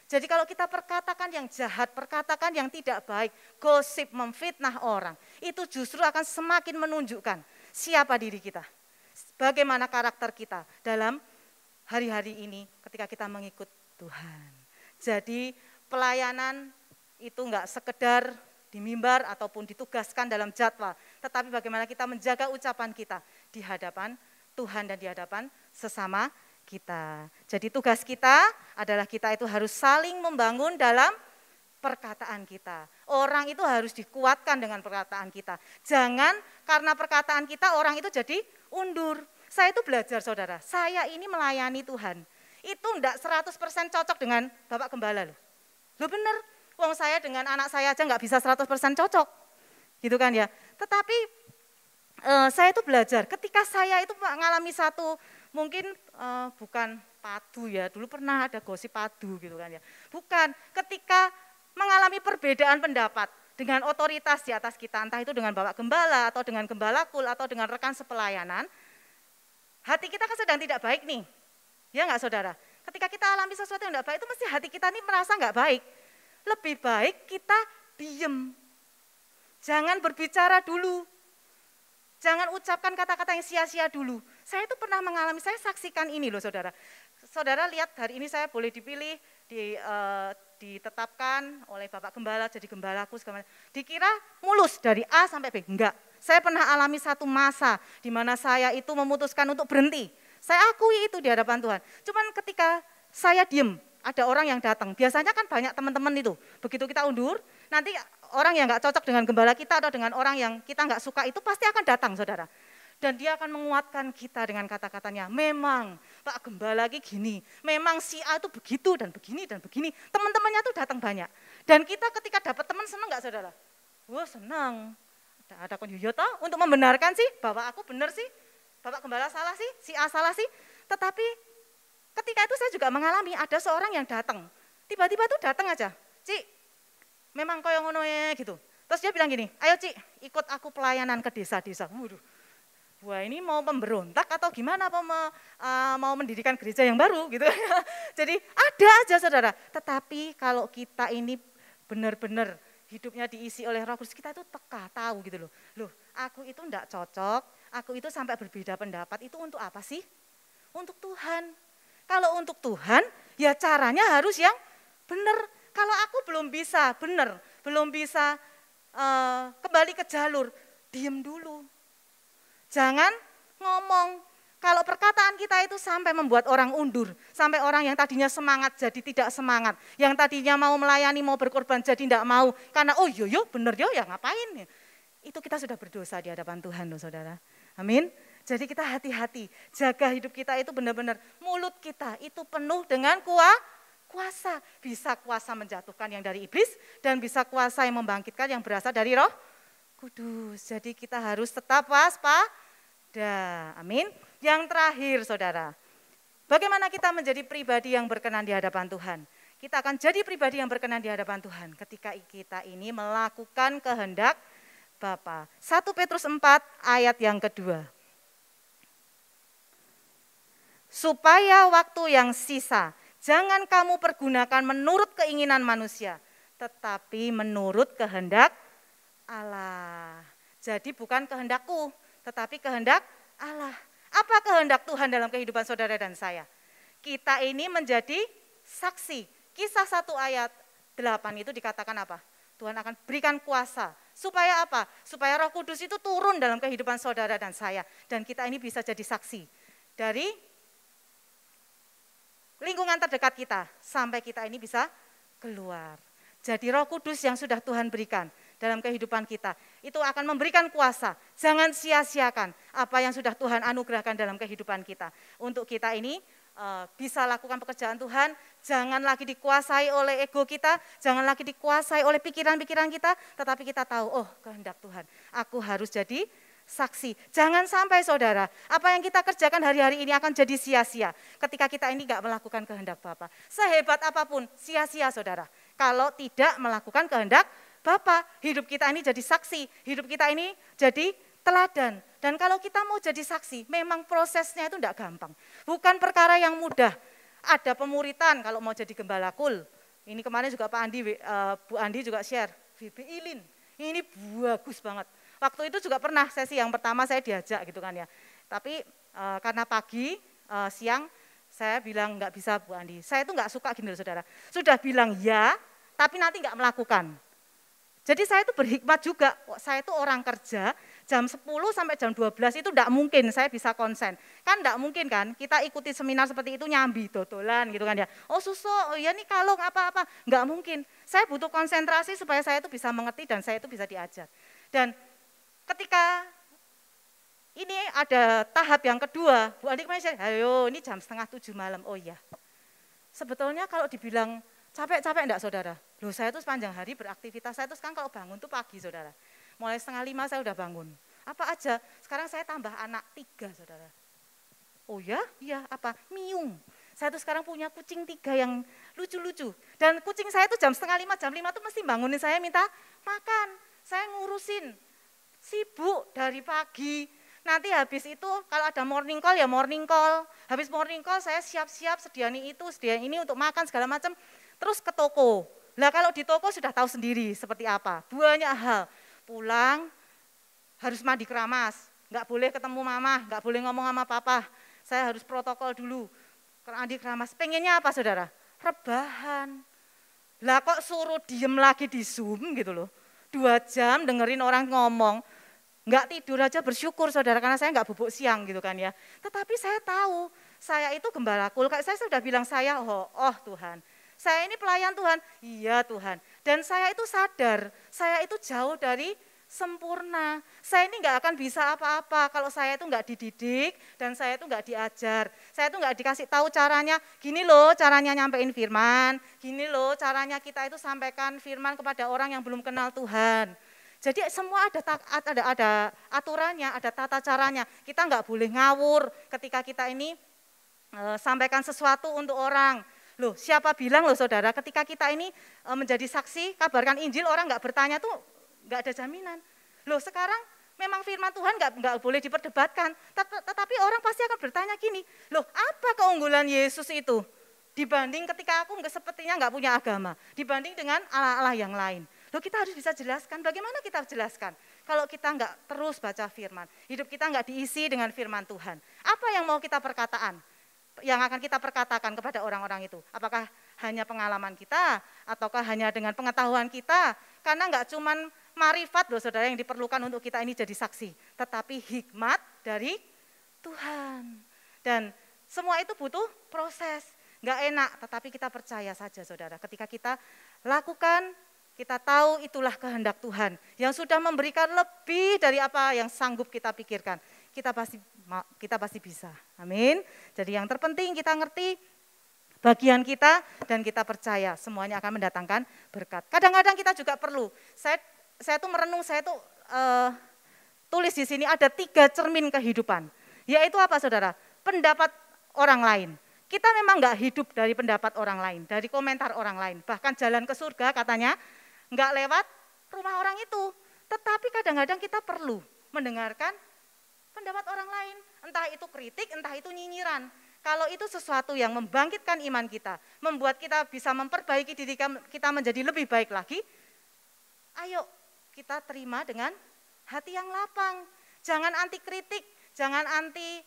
Speaker 6: Jadi kalau kita perkatakan yang jahat, perkatakan yang tidak baik, gosip, memfitnah orang, itu justru akan semakin menunjukkan siapa diri kita, bagaimana karakter kita dalam hari-hari ini ketika kita mengikut Tuhan. Jadi pelayanan itu enggak sekedar di mimbar ataupun ditugaskan dalam jadwal, tetapi bagaimana kita menjaga ucapan kita di hadapan Tuhan dan di hadapan sesama kita. Jadi tugas kita adalah kita itu harus saling membangun dalam perkataan kita. Orang itu harus dikuatkan dengan perkataan kita. Jangan karena perkataan kita orang itu jadi undur. Saya itu belajar saudara, saya ini melayani Tuhan. Itu enggak 100% cocok dengan Bapak Gembala loh. Loh bener, wong saya dengan anak saya aja enggak bisa 100% cocok. Gitu kan ya. Tetapi saya itu belajar, ketika saya itu mengalami satu, mungkin bukan padu ya, dulu pernah ada gosip padu gitu kan ya. Bukan, ketika mengalami perbedaan pendapat dengan otoritas di atas kita, entah itu dengan Bapak Gembala atau dengan Gembala Kul atau dengan rekan sepelayanan, hati kita kan sedang tidak baik nih, ya enggak saudara? Ketika kita alami sesuatu yang tidak baik, itu mesti hati kita ini merasa enggak baik. Lebih baik kita diem, jangan berbicara dulu. Jangan ucapkan kata-kata yang sia-sia dulu. Saya itu pernah mengalami, saya saksikan ini loh saudara. Saudara lihat hari ini saya boleh dipilih, ditetapkan oleh Bapak Gembala jadi gembalaku. Dikira mulus dari A sampai B, enggak. Saya pernah alami satu masa di mana saya itu memutuskan untuk berhenti. Saya akui itu di hadapan Tuhan. Cuman ketika saya diem, ada orang yang datang. Biasanya kan banyak teman-teman itu. Begitu kita undur, nanti orang yang nggak cocok dengan gembala kita atau dengan orang yang kita nggak suka itu pasti akan datang saudara. Dan dia akan menguatkan kita dengan kata-katanya, memang Pak Gembala lagi gini, memang si A itu begitu dan begini dan begini. Teman-temannya tuh datang banyak. Dan kita ketika dapat teman senang nggak saudara? Wah senang. Ada konyoyoto untuk membenarkan sih, bahwa aku benar sih, Bapak Gembala salah sih, si A salah sih. Tetapi ketika itu saya juga mengalami ada seorang yang datang. Tiba-tiba tuh datang aja, Cik, memang koyo ngono ya gitu. Terus dia bilang gini, ayo Cik, ikut aku pelayanan ke desa-desa. Waduh, wah ini mau pemberontak atau gimana, apa mau mendirikan gereja yang baru gitu. Jadi ada aja saudara, tetapi kalau kita ini benar-benar hidupnya diisi oleh Roh Kudus, kita itu peka, tahu gitu loh. Loh, aku itu enggak cocok, aku itu sampai berbeda pendapat, itu untuk apa sih? Untuk Tuhan. Kalau untuk Tuhan, ya caranya harus yang benar. Kalau aku belum bisa benar, belum bisa kembali ke jalur, diem dulu. Jangan ngomong. Kalau perkataan kita itu sampai membuat orang undur, sampai orang yang tadinya semangat jadi tidak semangat, yang tadinya mau melayani, mau berkorban jadi tidak mau, karena oh yo bener yo ya ngapain, itu kita sudah berdosa di hadapan Tuhan loh saudara. Amin. Jadi kita hati-hati, jaga hidup kita itu benar-benar, mulut kita itu penuh dengan kuasa, bisa kuasa menjatuhkan yang dari iblis dan bisa kuasa yang membangkitkan yang berasal dari Roh Kudus. Jadi kita harus tetap waspada. Amin. Yang terakhir saudara, bagaimana kita menjadi pribadi yang berkenan di hadapan Tuhan? Kita akan jadi pribadi yang berkenan di hadapan Tuhan ketika kita ini melakukan kehendak Bapa. 1 Petrus 4 ayat yang kedua. Supaya waktu yang sisa, jangan kamu pergunakan menurut keinginan manusia, tetapi menurut kehendak Allah. Jadi bukan kehendakku, tetapi kehendak Allah. Apa kehendak Tuhan dalam kehidupan saudara dan saya? Kita ini menjadi saksi. Kisah 1 ayat 8 itu dikatakan apa? Tuhan akan berikan kuasa. Supaya apa? Supaya Roh Kudus itu turun dalam kehidupan saudara dan saya. Dan kita ini bisa jadi saksi. Dari lingkungan terdekat kita, sampai kita ini bisa keluar. Jadi Roh Kudus yang sudah Tuhan berikan dalam kehidupan kita, itu akan memberikan kuasa. Jangan sia-siakan apa yang sudah Tuhan anugerahkan dalam kehidupan kita. Untuk kita ini bisa lakukan pekerjaan Tuhan, jangan lagi dikuasai oleh ego kita, jangan lagi dikuasai oleh pikiran-pikiran kita, tetapi kita tahu, oh kehendak Tuhan, aku harus jadi saksi. Jangan sampai saudara, apa yang kita kerjakan hari-hari ini akan jadi sia-sia ketika kita ini enggak melakukan kehendak Bapa. Sehebat apapun, sia-sia saudara. Kalau tidak melakukan kehendak Bapa, hidup kita ini jadi saksi, hidup kita ini jadi teladan. Dan kalau kita mau jadi saksi, memang prosesnya itu enggak gampang. Bukan perkara yang mudah. Ada pemuritan kalau mau jadi gembala kul. Ini kemarin juga Pak Andi, Bu Andi juga share, VB Ilin. Ini bagus banget. Waktu itu juga pernah sesi yang pertama saya diajak gitu kan ya. Tapi karena pagi, siang Saya bilang nggak bisa Bu Andi, saya itu nggak suka gini loh saudara. Sudah bilang ya, tapi nanti nggak melakukan. Jadi saya itu berhikmat juga, saya itu orang kerja, jam 10 sampai jam 12 itu enggak mungkin saya bisa konsen. Kan enggak mungkin kan, kita ikuti seminar seperti itu nyambi, dodolan gitu kan ya. Oh susu, oh ya nih kalung apa-apa, enggak mungkin. Saya butuh konsentrasi supaya saya itu bisa mengerti dan saya itu bisa diajar. Dan ketika ini ada tahap yang kedua, Bu Andi kemarin, ayo ini jam 6:30 malam, oh iya. Sebetulnya kalau dibilang capek-capek enggak saudara? Loh saya tuh sepanjang hari beraktivitas, saya tuh sekarang kalau bangun tuh pagi saudara. Mulai 4:30 saya udah bangun. Apa aja? Sekarang saya tambah anak 3 saudara. Oh ya? Iya apa? Miung. Saya tuh sekarang punya kucing 3 yang lucu-lucu. Dan kucing saya tuh jam 4:30, jam 5 tuh mesti bangunin saya minta makan. Saya ngurusin, sibuk dari pagi. Nanti habis itu kalau ada morning call ya morning call. Habis morning call saya siap-siap sediain itu, sediain ini untuk makan segala macam. Terus ke toko. Lah kalau di toko sudah tahu sendiri seperti apa. Banyak hal. Pulang harus mandi keramas. Nggak boleh ketemu mama, nggak boleh ngomong sama papa. Saya harus protokol dulu. Mandi keramas. Pengennya apa saudara? Rebahan. Lah kok suruh diem lagi di Zoom gitu loh. 2 jam dengerin orang ngomong. Nggak tidur aja bersyukur saudara, karena saya nggak bubuk siang gitu kan ya. Tetapi saya tahu, saya itu gembala kul. Saya sudah bilang saya, oh Tuhan. Saya ini pelayan Tuhan, iya Tuhan. Dan saya itu sadar, saya itu jauh dari sempurna. Saya ini nggak akan bisa apa-apa kalau saya itu nggak dididik dan saya itu nggak diajar. Saya itu nggak dikasih tahu caranya, gini loh caranya nyampein firman, gini loh caranya kita itu sampaikan firman kepada orang yang belum kenal Tuhan. Jadi semua ada aturannya, ada tata caranya. Kita nggak boleh ngawur ketika kita ini sampaikan sesuatu untuk orang. Loh, siapa bilang loh saudara, ketika kita ini menjadi saksi, kabarkan Injil, orang nggak bertanya tuh nggak ada jaminan. Loh sekarang memang firman Tuhan nggak boleh diperdebatkan, tetapi orang pasti akan bertanya gini, loh apa keunggulan Yesus itu dibanding ketika aku sepertinya nggak punya agama, dibanding dengan Allah-Allah yang lain. Loh kita harus bisa jelaskan, bagaimana kita jelaskan kalau kita nggak terus baca firman, hidup kita nggak diisi dengan firman Tuhan. Apa yang mau kita perkataan? Yang akan kita perkatakan kepada orang-orang itu, apakah hanya pengalaman kita ataukah hanya dengan pengetahuan kita? Karena enggak cuman marifat loh saudara yang diperlukan untuk kita ini jadi saksi, tetapi hikmat dari Tuhan. Dan semua itu butuh proses, enggak enak, tetapi kita percaya saja saudara. Ketika kita lakukan, kita tahu itulah kehendak Tuhan yang sudah memberikan lebih dari apa yang sanggup kita pikirkan. Kita pasti bisa. Amin. Jadi yang terpenting kita ngerti bagian kita dan kita percaya semuanya akan mendatangkan berkat. Kadang-kadang kita juga perlu. Saya tuh merenung, saya tuh tulis di sini ada 3 cermin kehidupan. Yaitu apa saudara? Pendapat orang lain. Kita memang enggak hidup dari pendapat orang lain, dari komentar orang lain. Bahkan jalan ke surga katanya enggak lewat rumah orang itu. Tetapi kadang-kadang kita perlu mendengarkan pendapat orang lain, entah itu kritik, entah itu nyinyiran. Kalau itu sesuatu yang membangkitkan iman kita, membuat kita bisa memperbaiki diri kita menjadi lebih baik lagi, ayo kita terima dengan hati yang lapang. Jangan anti kritik, jangan anti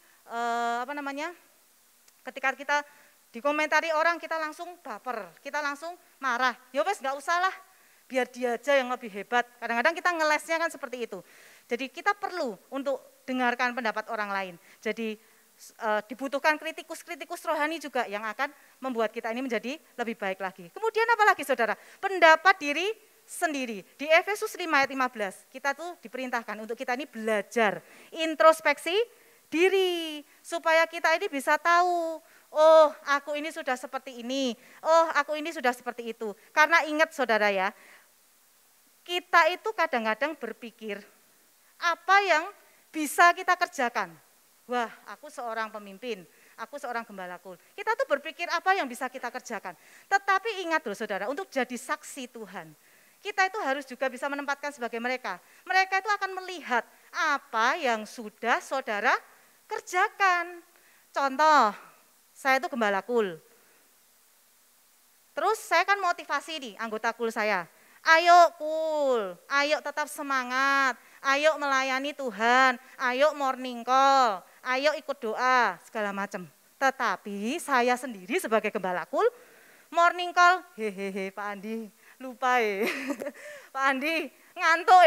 Speaker 6: ketika kita dikomentari orang kita langsung baper, kita langsung marah. Ya wes nggak usah lah, biar dia aja yang lebih hebat. Kadang-kadang kita ngelesnya kan seperti itu. Jadi kita perlu untuk dengarkan pendapat orang lain. Jadi dibutuhkan kritikus rohani juga yang akan membuat kita ini menjadi lebih baik lagi. Kemudian apa lagi saudara? Pendapat diri sendiri. Di Efesus 5 ayat 15, kita tuh diperintahkan untuk kita ini belajar introspeksi diri. Supaya kita ini bisa tahu, oh aku ini sudah seperti ini, oh aku ini sudah seperti itu. Karena ingat saudara ya, kita itu kadang-kadang berpikir, apa yang bisa kita kerjakan? Wah, aku seorang pemimpin, aku seorang gembala kul. Kita tuh berpikir apa yang bisa kita kerjakan. Tetapi ingat loh saudara, untuk jadi saksi Tuhan, kita itu harus juga bisa menempatkan sebagai mereka. Mereka itu akan melihat apa yang sudah saudara kerjakan. Contoh, saya itu gembala kul. Terus saya kan motivasi nih anggota kul saya. Ayo kul, ayo tetap semangat, ayo melayani Tuhan, ayo morning call, ayo ikut doa, segala macam. Tetapi saya sendiri sebagai gembala kul, morning call, hehehe Pak Andi, lupa Pak Andi, ngantuk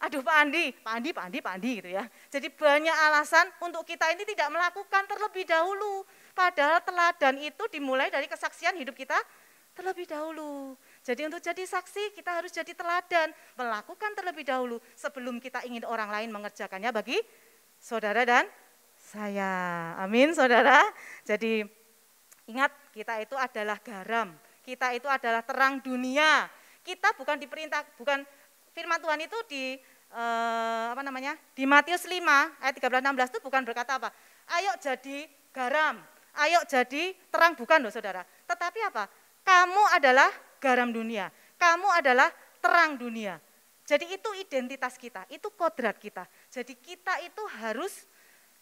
Speaker 6: aduh Pak Andi gitu ya. Jadi banyak alasan untuk kita ini tidak melakukan terlebih dahulu. Padahal teladan itu dimulai dari kesaksian hidup kita terlebih dahulu. Jadi untuk jadi saksi kita harus jadi teladan, melakukan terlebih dahulu sebelum kita ingin orang lain mengerjakannya bagi saudara dan saya. Amin saudara. Jadi ingat, kita itu adalah garam, kita itu adalah terang dunia. Kita bukan diperintah, bukan firman Tuhan itu di Matius 5 ayat 13-16 itu bukan berkata apa? Ayo jadi garam, ayo jadi terang, bukan loh saudara. Tetapi apa? Kamu adalah garam dunia, kamu adalah terang dunia. Jadi itu identitas kita, itu kodrat kita. Jadi kita itu harus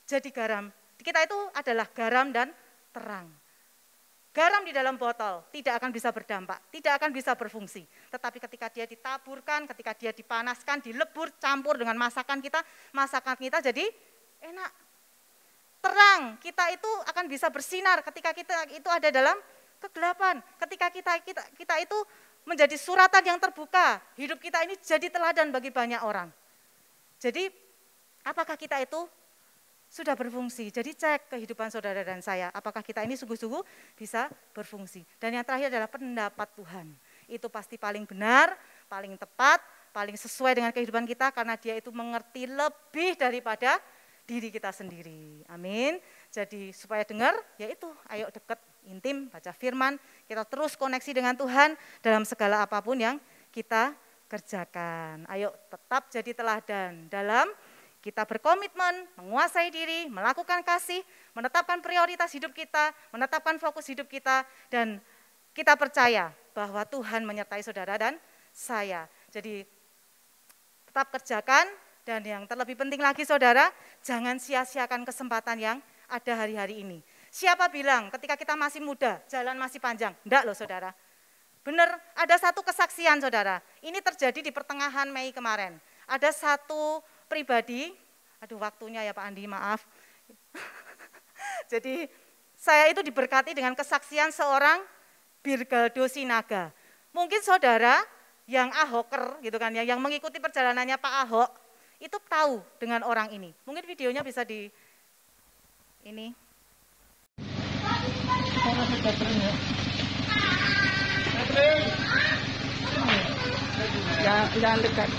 Speaker 6: jadi garam, kita itu adalah garam dan terang. Garam di dalam botol tidak akan bisa berdampak, tidak akan bisa berfungsi. Tetapi ketika dia ditaburkan, ketika dia dipanaskan, dilebur, campur dengan masakan kita jadi enak. Terang, kita itu akan bisa bersinar ketika kita itu ada dalam kegelapan. Ketika kita itu menjadi suratan yang terbuka, hidup kita ini jadi teladan bagi banyak orang. Jadi apakah kita itu sudah berfungsi? Jadi cek kehidupan saudara dan saya, apakah kita ini sungguh-sungguh bisa berfungsi. Dan yang terakhir adalah pendapat Tuhan. Itu pasti paling benar, paling tepat, paling sesuai dengan kehidupan kita karena dia itu mengerti lebih daripada diri kita sendiri. Amin. Jadi supaya dengar, yaitu ayo dekat, intim, baca firman, kita terus koneksi dengan Tuhan dalam segala apapun yang kita kerjakan. Ayo tetap jadi teladan dalam kita berkomitmen, menguasai diri, melakukan kasih, menetapkan prioritas hidup kita, menetapkan fokus hidup kita, dan kita percaya bahwa Tuhan menyertai saudara dan saya. Jadi tetap kerjakan, dan yang terlebih penting lagi saudara, jangan sia-siakan kesempatan yang ada hari-hari ini. Siapa bilang ketika kita masih muda, jalan masih panjang? Enggak loh saudara. Benar, ada satu kesaksian saudara, ini terjadi di pertengahan Mei kemarin. Ada satu pribadi, aduh waktunya ya Pak Andi, maaf. Jadi saya itu diberkati dengan kesaksian seorang Birgaldo Sinaga. Mungkin saudara yang Ahoker gitu kan ya, yang mengikuti perjalanannya Pak Ahok, itu tahu dengan orang ini. Mungkin videonya bisa di ini.
Speaker 7: Jangan dekat.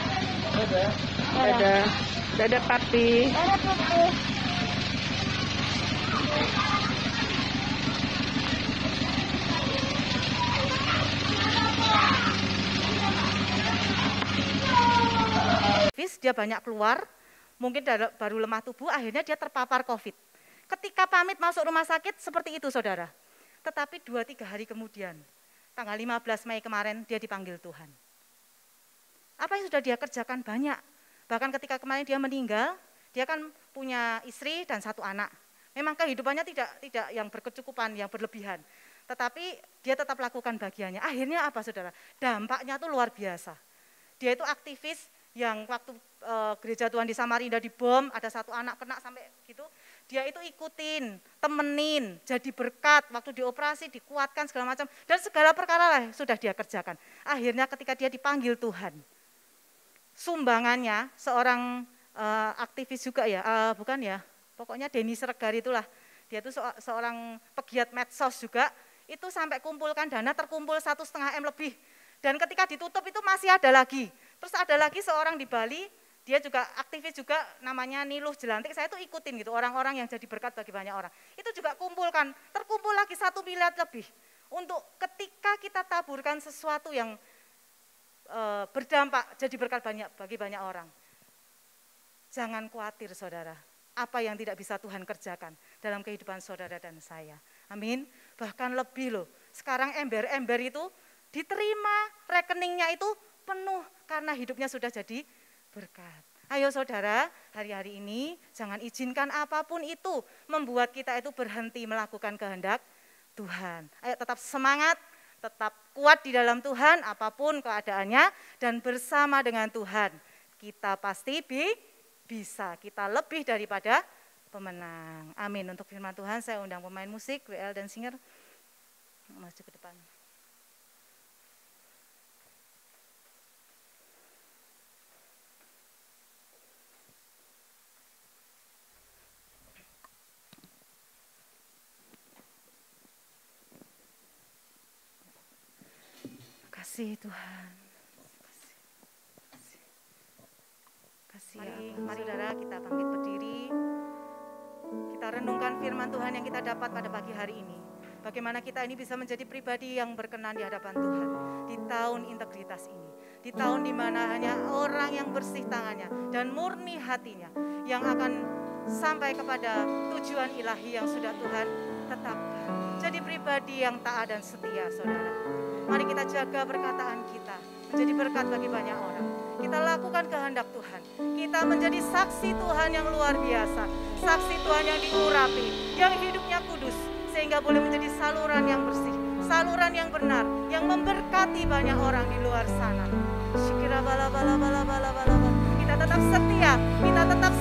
Speaker 7: Ada papi.
Speaker 6: Dia banyak keluar, mungkin baru lemah tubuh, akhirnya dia terpapar COVID. Ketika pamit masuk rumah sakit, seperti itu saudara. Tetapi 2-3 hari kemudian, tanggal 15 Mei kemarin, dia dipanggil Tuhan. Apa yang sudah dia kerjakan banyak. Bahkan ketika kemarin dia meninggal, dia kan punya istri dan 1 anak. Memang kehidupannya tidak yang berkecukupan, yang berlebihan. Tetapi dia tetap lakukan bagiannya. Akhirnya apa saudara? Dampaknya tuh luar biasa. Dia itu aktivis yang waktu gereja Tuhan di Samarinda dibom, ada 1 anak kena sampai gitu. Dia itu ikutin, temenin, jadi berkat, waktu dioperasi dikuatkan segala macam. Dan segala perkara lah sudah dia kerjakan. Akhirnya ketika dia dipanggil Tuhan, sumbangannya seorang aktivis juga ya, bukan ya, pokoknya Denny Sregar itulah, dia itu seorang pegiat medsos juga, itu sampai kumpulkan dana terkumpul 1,5 M lebih, dan ketika ditutup itu masih ada lagi. Terus ada lagi seorang di Bali, dia juga aktivis juga namanya Niluh Jelantik, saya itu ikutin gitu, orang-orang yang jadi berkat bagi banyak orang, itu juga kumpulkan, terkumpul lagi 1 miliar lebih, untuk ketika kita taburkan sesuatu yang berdampak jadi berkat bagi banyak orang. Jangan khawatir saudara, apa yang tidak bisa Tuhan kerjakan dalam kehidupan saudara dan saya. Amin. Bahkan lebih loh, sekarang ember-ember itu diterima, rekeningnya itu penuh karena hidupnya sudah jadi berkat. Ayo saudara, hari-hari ini jangan izinkan apapun itu membuat kita itu berhenti melakukan kehendak Tuhan. Ayo tetap semangat, tetap kuat di dalam Tuhan, apapun keadaannya, dan bersama dengan Tuhan, kita pasti bisa, kita lebih daripada pemenang. Amin. Untuk firman Tuhan saya undang pemain musik, WL dan singer maju ke depan. Kasih Tuhan. Mari saudara kita bangkit berdiri. Kita renungkan firman Tuhan yang kita dapat pada pagi hari ini. Bagaimana kita ini bisa menjadi pribadi yang berkenan di hadapan Tuhan di tahun integritas ini. Di tahun di mana hanya orang yang bersih tangannya dan murni hatinya yang akan sampai kepada tujuan ilahi yang sudah Tuhan tetapkan. Jadi pribadi yang taat dan setia, saudara. Mari kita jaga perkataan kita menjadi berkat bagi banyak orang. Kita lakukan kehendak Tuhan. Kita menjadi saksi Tuhan yang luar biasa. Saksi Tuhan yang diurapi, yang hidupnya kudus. Sehingga boleh menjadi saluran yang bersih, saluran yang benar, yang memberkati banyak orang di luar sana. Kita tetap setia, kita tetap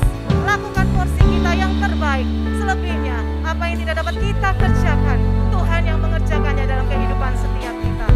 Speaker 6: lakukan porsi kita yang terbaik. Selebihnya, apa yang tidak dapat kita kerjakan, Tuhan yang mengerjakannya dalam kehidupan setiap kita.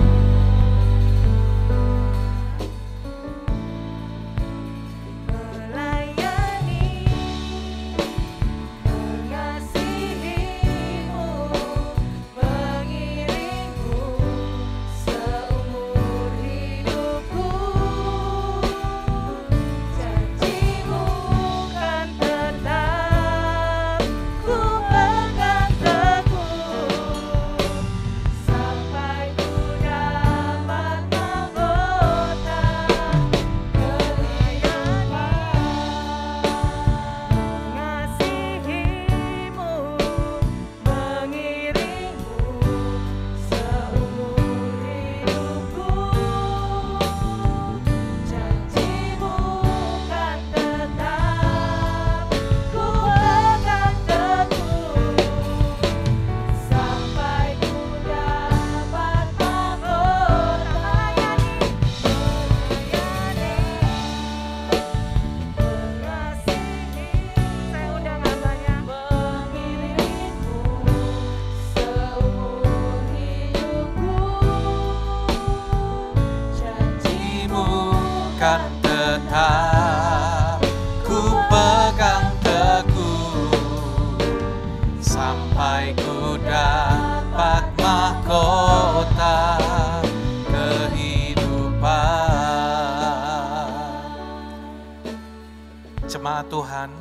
Speaker 8: Jemaat Tuhan,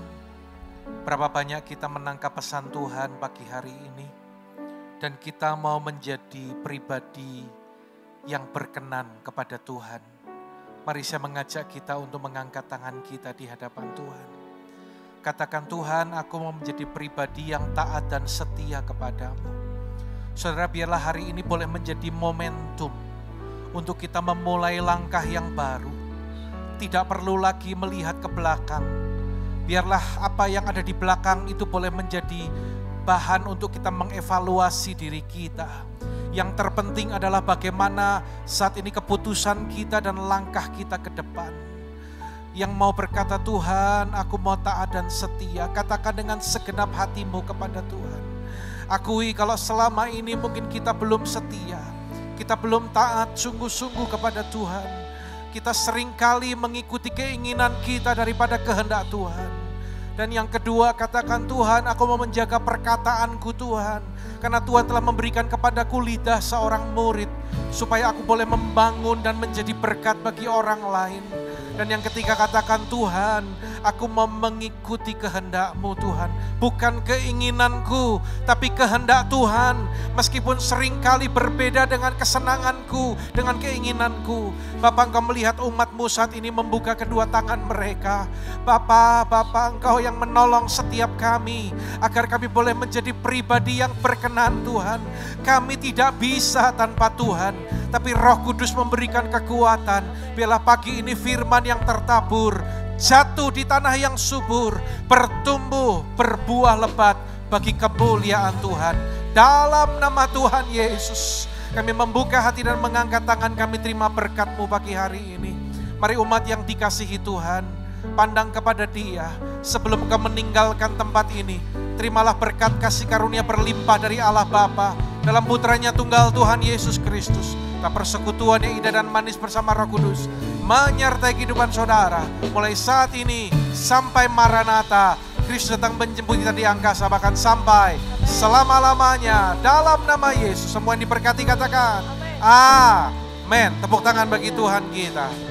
Speaker 8: berapa banyak kita menangkap pesan Tuhan pagi hari ini, dan kita mau menjadi pribadi yang berkenan kepada Tuhan. Mari saya mengajak kita untuk mengangkat tangan kita di hadapan Tuhan. Katakan, Tuhan, aku mau menjadi pribadi yang taat dan setia kepadamu. Saudara, biarlah hari ini boleh menjadi momentum untuk kita memulai langkah yang baru. Tidak perlu lagi melihat ke belakang. Biarlah apa yang ada di belakang itu boleh menjadi bahan untuk kita mengevaluasi diri kita. Yang terpenting adalah bagaimana saat ini keputusan kita dan langkah kita ke depan. Yang mau berkata, Tuhan, aku mau taat dan setia. Katakan dengan segenap hatimu kepada Tuhan. Akui kalau selama ini mungkin kita belum setia. Kita belum taat sungguh-sungguh kepada Tuhan. Kita seringkali mengikuti keinginan kita daripada kehendak Tuhan. Dan yang kedua, katakan, Tuhan, aku mau menjaga perkataanku, Tuhan. Karena Tuhan telah memberikan kepadaku lidah seorang murid, supaya aku boleh membangun dan menjadi berkat bagi orang lain. Dan yang ketiga, katakan, Tuhan, aku mau mengikuti kehendak-Mu, Tuhan. Bukan keinginanku, tapi kehendak Tuhan. Meskipun seringkali berbeda dengan kesenanganku, dengan keinginanku. Bapa, Engkau melihat umat-Mu saat ini membuka kedua tangan mereka. Bapa, Engkau yang menolong setiap kami, agar kami boleh menjadi pribadi yang berkenan, Tuhan. Kami tidak bisa tanpa Tuhan, tapi Roh Kudus memberikan kekuatan. Biarlah pagi ini firman yang tertabur jatuh di tanah yang subur, bertumbuh, berbuah lebat bagi kemuliaan Tuhan. Dalam nama Tuhan Yesus, kami membuka hati dan mengangkat tangan kami terima berkat-Mu pagi hari ini. Mari umat yang dikasihi Tuhan, pandang kepada Dia. sebelum Engkau meninggalkan tempat ini, terimalah berkat kasih karunia berlimpah dari Allah Bapa dalam putranya tunggal Tuhan Yesus Kristus. Persekutuan yang indah dan manis bersama Roh Kudus menyertai kehidupan saudara mulai saat ini sampai Maranatha, Kristus datang menjemput kita di angkasa, bahkan sampai selama-lamanya. Dalam nama Yesus, semua yang diberkati katakan amin. Tepuk tangan bagi Tuhan kita.